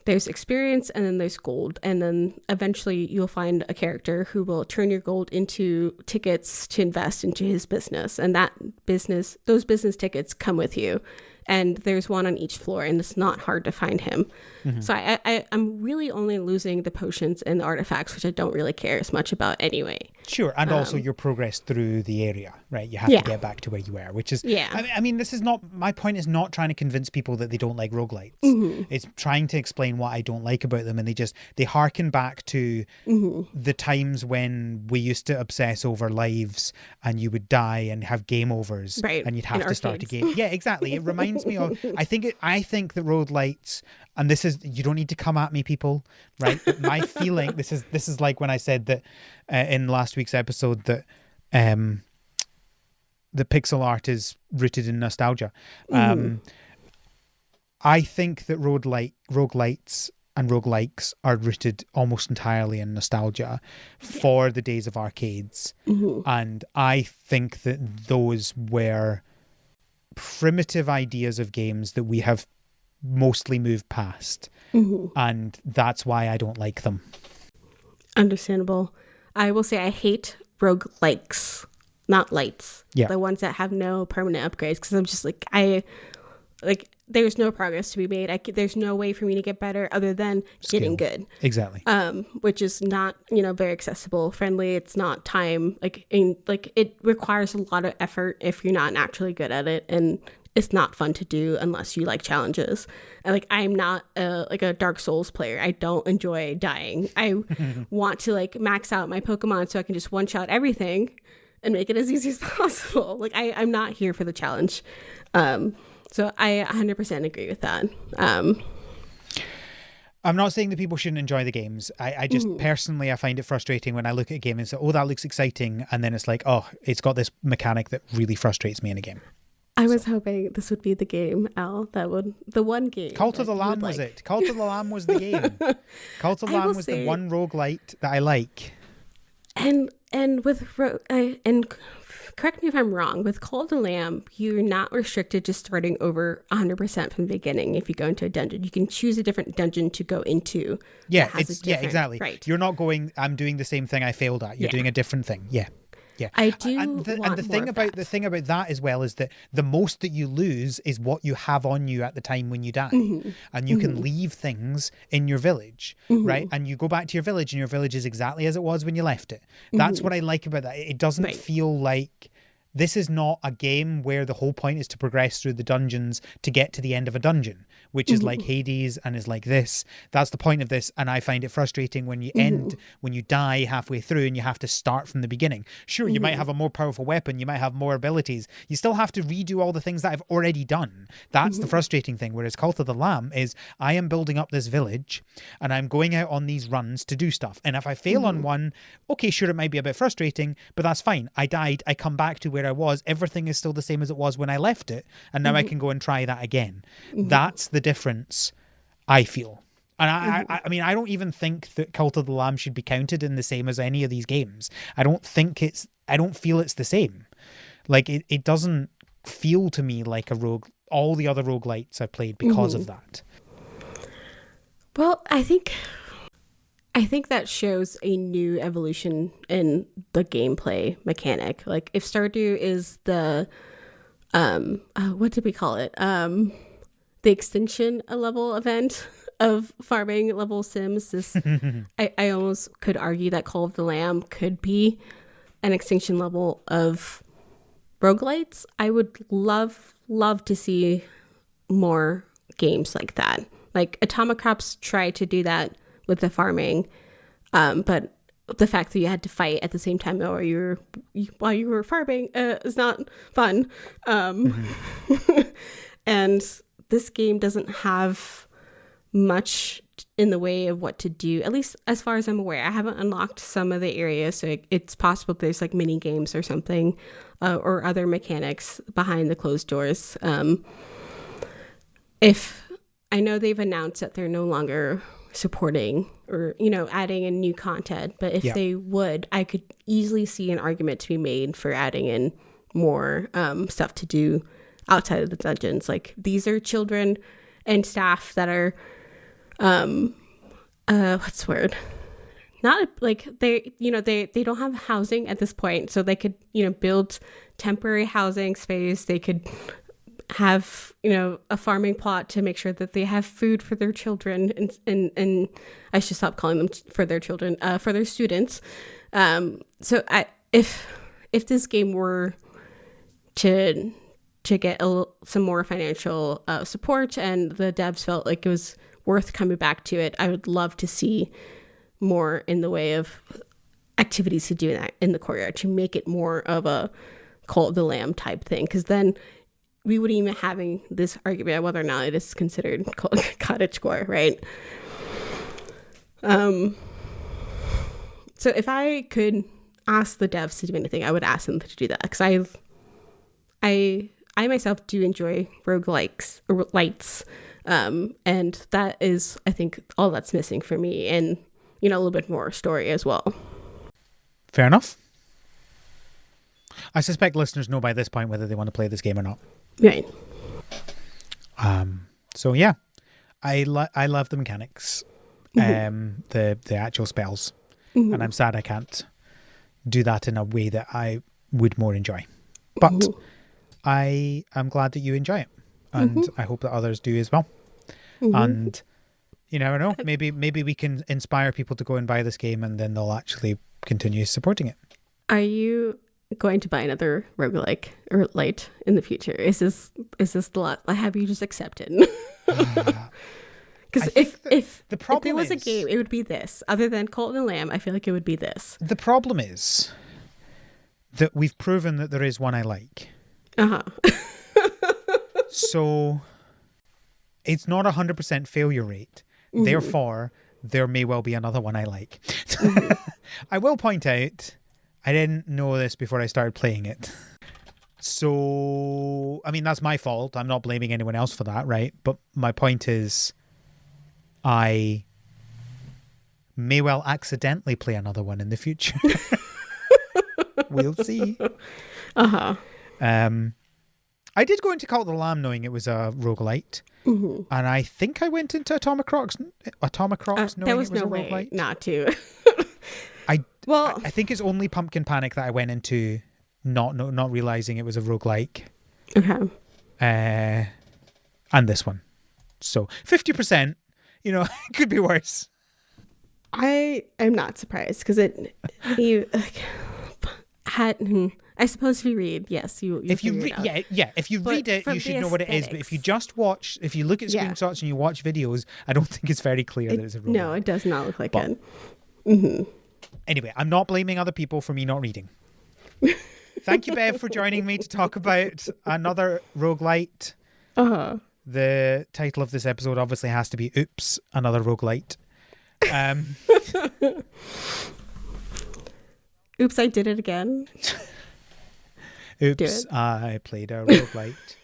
there's experience, and then there's gold, and then eventually you'll find a character who will turn your gold into tickets to invest into his business, and those business tickets come with you, and there's one on each floor, and it's not hard to find him. So I'm really only losing the potions and the artifacts, which I don't really care as much about anyway. Sure, and also your progress through the area, right? You have to get back to where you were, which is... I mean, this is not... My point is not trying to convince people that they don't like roguelites. It's trying to explain what I don't like about them, and they harken back to the times when we used to obsess over lives, and you would die and have game overs, and you'd have to start a game. Yeah, exactly. It reminds me of... I think that roguelites... And this is, you don't need to come at me, people, right? But my feeling, this is like when I said that in last week's episode that the pixel art is rooted in nostalgia. I think that roguelites and roguelikes are rooted almost entirely in nostalgia for the days of arcades. And I think that those were primitive ideas of games that we have mostly moved past, and that's why I don't like them. Understandable. I will say I hate roguelikes, not lights. The ones that have no permanent upgrades, because I'm just like there's no progress to be made. There's no way for me to get better other than getting good. Exactly. Which is not very accessible, friendly. It's not time it requires a lot of effort if you're not naturally good at it, and it's not fun to do unless you like challenges. And I'm not a Dark Souls player. I don't enjoy dying. I want to max out my Pokemon so I can just one shot everything and make it as easy as possible. I'm not here for the challenge. So I 100% agree with that. I'm not saying that people shouldn't enjoy the games. I just personally, I find it frustrating when I look at a game and say, oh, that looks exciting. And then it's like, oh, it's got this mechanic that really frustrates me in a game. I was hoping this would be the game, Al. The one game. Cult of the Lamb was it. Cult of the Lamb was the game. Cult of the Lamb was the one roguelite that I like. And correct me if I'm wrong, with Cult of the Lamb, you're not restricted to starting over 100% from the beginning. If you go into a dungeon, you can choose a different dungeon to go into. Yeah, exactly. Right. You're not going, I'm doing the same thing I failed at. You're doing a different thing. Yeah. Yeah, I do. And the thing about that as well is that the most that you lose is what you have on you at the time when you die, and you can leave things in your village, right? And you go back to your village, and your village is exactly as it was when you left it. That's what I like about that. It doesn't feel like this is not a game where the whole point is to progress through the dungeons to get to the end of a dungeon. which is like Hades and is like this. That's the point of this, and I find it frustrating when you die halfway through and you have to start from the beginning. Sure, you might have a more powerful weapon, you might have more abilities. You still have to redo all the things that I've already done. That's the frustrating thing. Whereas Cult of the Lamb is, I am building up this village and I'm going out on these runs to do stuff. And if I fail on one, okay, sure, it might be a bit frustrating, but that's fine. I died. I come back to where I was. Everything is still the same as it was when I left it. And now I can go and try that again. That's the difference, I feel. And I mean, I don't even think that Cult of the Lamb should be counted in the same as any of these games. I don't feel it's the same. Like, it doesn't feel to me like a rogue, all the other roguelites I've played because of that. Well, I think that shows a new evolution in the gameplay mechanic. Like, if Stardew is the what did we call it? The extension level event of farming level sims. This I almost could argue that Call of the Lamb could be an extinction level of roguelites. I would love to see more games like that. Like Atomic Crops tried to do that with the farming, but the fact that you had to fight at the same time while you were farming is not fun. And this game doesn't have much in the way of what to do, at least as far as I'm aware. I haven't unlocked some of the areas, so it's possible there's like mini games or something, or other mechanics behind the closed doors. If I know they've announced that they're no longer supporting or, adding in new content, but if they would, I could easily see an argument to be made for adding in more stuff to do outside of the dungeons. Like, these are children and staff that are what's the word? Not like they don't have housing at this point, so they could, build temporary housing space. They could have, a farming plot to make sure that they have food for their children, and I should stop calling them for their children, for their students. So if this game were to get some more financial support, and the devs felt like it was worth coming back to it, I would love to see more in the way of activities to do in the courtyard to make it more of a Cult of the Lamb type thing, because then we wouldn't even having this argument about whether or not it is considered cottagecore, right? So if I could ask the devs to do anything, I would ask them to do that, because I myself do enjoy roguelikes or lights, and that is, I think, all that's missing for me, and a little bit more story as well. Fair enough. I suspect listeners know by this point whether they want to play this game or not. Right. So yeah, I love the mechanics, the actual spells, and I'm sad I can't do that in a way that I would more enjoy. But I am glad that you enjoy it, and I hope that others do as well. And you never know, maybe we can inspire people to go and buy this game, and then they'll actually continue supporting it. Are you going to buy another roguelike or light in the future? Is this the lot? Have you just accepted? Because if there was a game, it would be this. Other than Cult of the Lamb, I feel like it would be this. The problem is that we've proven that there is one I like. So it's not 100% failure rate. Therefore, there may well be another one I like. I will point out, I didn't know this before I started playing it. So, I mean, that's my fault. I'm not blaming anyone else for that, right? But my point is, I may well accidentally play another one in the future. We'll see. I did go into Cult of the Lamb knowing it was a roguelite. And I think I went into Atomic Crops knowing there was it was no a way roguelite. not to. I think it's only Pumpkin Panic that I went into not realizing it was a roguelike. Okay. And this one. So 50%, it could be worse. I am not surprised, because I suppose if you read, yes, you If you figure it out. yeah, if you read it, from you the should know what it is. But if you aesthetics. just watch, if you look at Yeah. screenshots and you watch videos, I don't think it's very clear that it's a roguelike. No, it does not look like But- it. Anyway, I'm not blaming other people for me not reading. Thank you, Bev, for joining me to talk about another roguelite. Uh-huh. The title of this episode obviously has to be Oops, Another Roguelite. Oops, I did it again. Oops, I played a roguelite.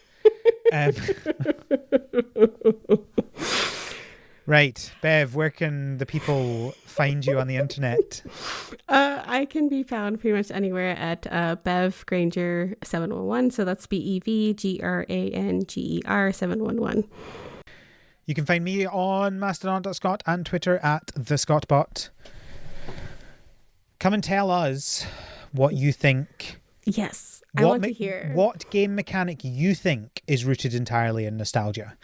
Right, Bev, where can the people find you on the internet? I can be found pretty much anywhere at Bev Granger 711. So that's BEVGRANGER 711. You can find me on mastodon.scot and Twitter at thescotbot. Come and tell us what you think. Yes, I want to hear. What game mechanic you think is rooted entirely in nostalgia.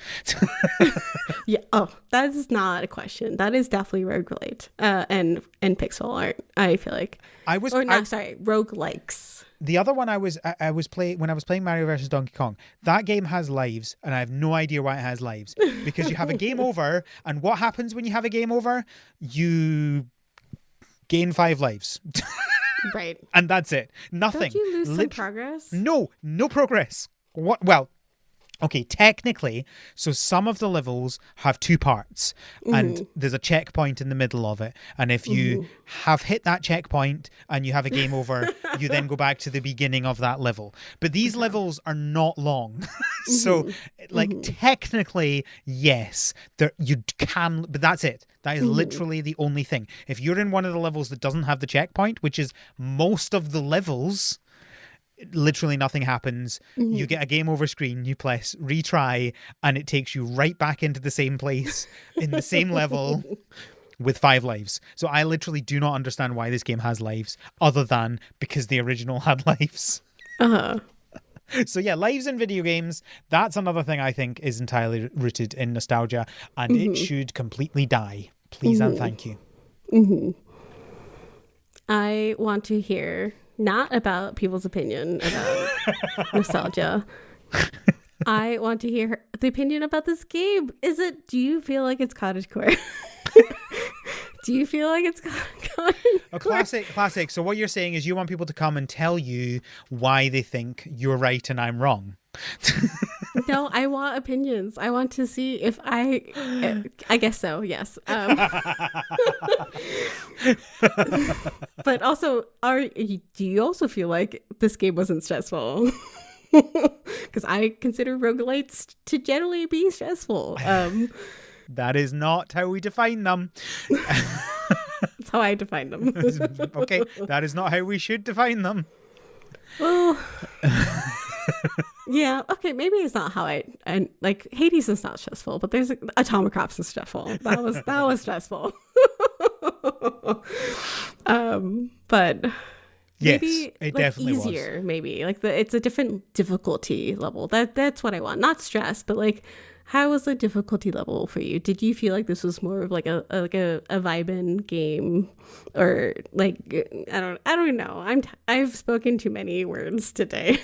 Yeah. Oh, that is not a question. That is definitely roguelite and pixel art. I feel like roguelikes. The other one I was playing when I was playing Mario vs Donkey Kong. That game has lives, and I have no idea why it has lives, because you have a game over, and what happens when you have a game over? You gain 5 lives. Right. And that's it. Nothing. Don't you lose some progress? No progress. What? Well, okay, technically, so some of the levels have 2 parts, and there's a checkpoint in the middle of it. And if you have hit that checkpoint and you have a game over, you then go back to the beginning of that level. But these levels are not long. So, technically, yes, you can, but that's it. That is literally the only thing. If you're in one of the levels that doesn't have the checkpoint, which is most of the levels, literally nothing happens. You get a game over screen, you press retry, and it takes you right back into the same place in the same level with 5 lives. So I literally do not understand why this game has lives, other than because the original had lives. So yeah, lives in video games, that's another thing I think is entirely rooted in nostalgia, and it should completely die. Please and thank you. I want to hear not about people's opinion about nostalgia. I want to hear the opinion about this game. Do you feel like it's cottagecore? Do you feel like it's cottagecore? A classic. So what you're saying is you want people to come and tell you why they think you're right and I'm wrong. No, I want opinions. I want to see if I guess so, yes. But also, do you also feel like this game wasn't stressful? Because I consider roguelites to generally be stressful. That is not how we define them. That's how I define them. Okay, that is not how we should define them. Well, yeah, okay, maybe it's not how and like Hades is not stressful, but there's Atomic Crops is stressful. That was stressful. But yes, maybe it definitely easier, maybe like it's a different difficulty level. That's what I want, not stress, but like, how was the difficulty level for you? Did you feel like this was more of like a vibin game, or like I don't know. I've spoken too many words today.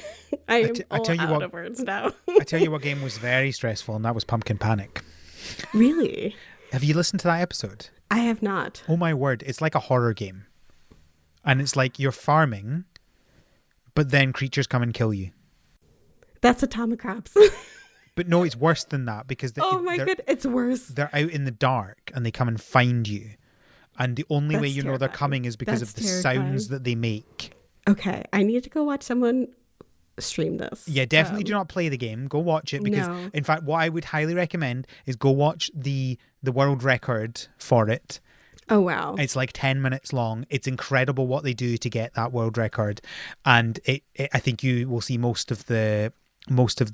I am out of words now. I tell you what game was very stressful, and that was Pumpkin Panic. Really? Have you listened to that episode? I have not. Oh my word, it's like a horror game. And it's like you're farming, but then creatures come and kill you. That's Atomic Crops. But no, it's worse than that, because it's worse. They're out in the dark and they come and find you. And the only way you know they're coming is because of the sounds that they make. Okay, I need to go watch someone stream this. Yeah, definitely do not play the game. Go watch it, because in fact, what I would highly recommend is go watch the world record for it. Oh wow. It's like 10 minutes long. It's incredible what they do to get that world record. And I think you will see most of the monsters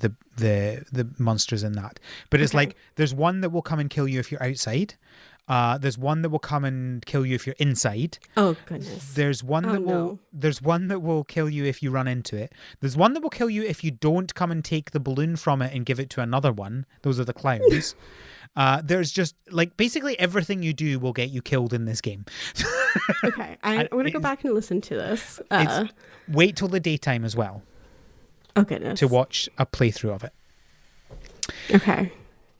in that. But it's like there's one that will come and kill you if you're outside. There's one that will come and kill you if you're inside. Oh goodness. There's one There's one that will kill you if you run into it. There's one that will kill you if you don't come and take the balloon from it and give it to another one. Those are the clowns. There's just like basically everything you do will get you killed in this game. Okay, I'm going to go back and listen to this. Wait till the daytime as well. Oh goodness. To watch a playthrough of it. Okay.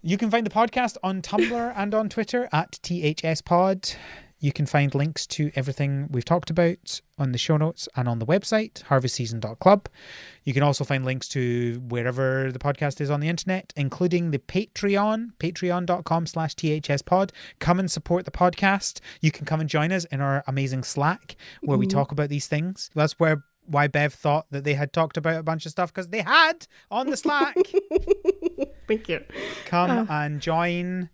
You can find the podcast on Tumblr and on Twitter at THSPod. You can find links to everything we've talked about on the show notes and on the website, harvestseason.club. You can also find links to wherever the podcast is on the internet, including the Patreon, patreon.com/THSpod. Come and support the podcast. You can come and join us in our amazing Slack where we talk about these things. That's why Bev thought that they had talked about a bunch of stuff, because they had on the Slack. Thank you. Come and join.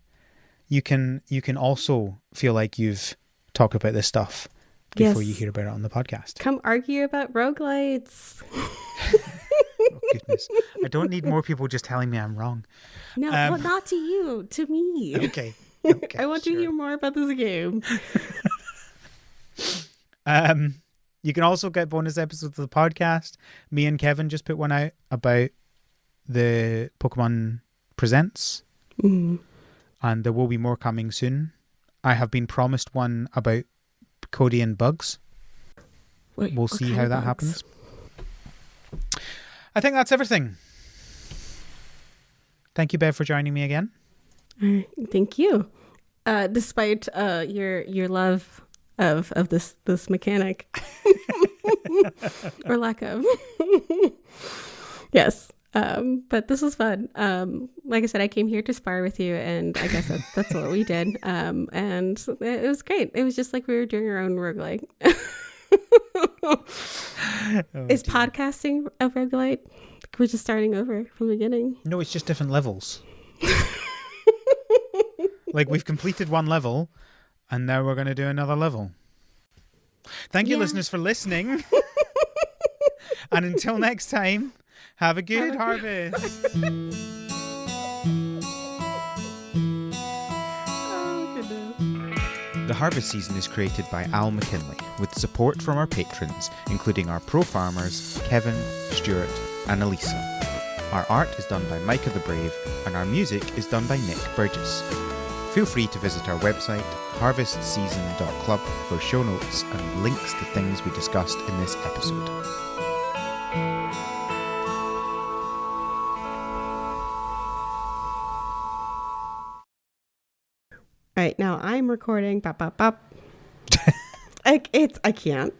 You can also feel like you've talked about this stuff before you hear about it on the podcast. Come argue about roguelites. Oh, goodness. I don't need more people just telling me I'm wrong. No, well, not to you, to me. Okay. I want to hear more about this game. You can also get bonus episodes of the podcast. Me and Kevin just put one out about the Pokemon Presents. Mm. And there will be more coming soon. I have been promised one about Cody and bugs. We'll see how that happens. I think that's everything. Thank you, Bev, for joining me again. Thank you. Despite your love of this mechanic or lack of. Yes. But this was fun. Like I said, I came here to spar with you, and I guess that's what we did. And it was great. It was just like we were doing our own roguelite. Is podcasting a roguelite? We're just starting over from the beginning. No, it's just different levels. Like we've completed one level, and now we're going to do another level. Thank you, listeners, for listening. And until next time, have a good harvest. Oh, goodness. The Harvest Season is created by Al McKinley, with support from our patrons, including our pro farmers, Kevin, Stuart, and Elisa. Our art is done by Micah the Brave, and our music is done by Nick Burgess. Feel free to visit our website, harvestseason.club, for show notes and links to things we discussed in this episode. All right, now I'm recording. Bop, bop, bop. I can't.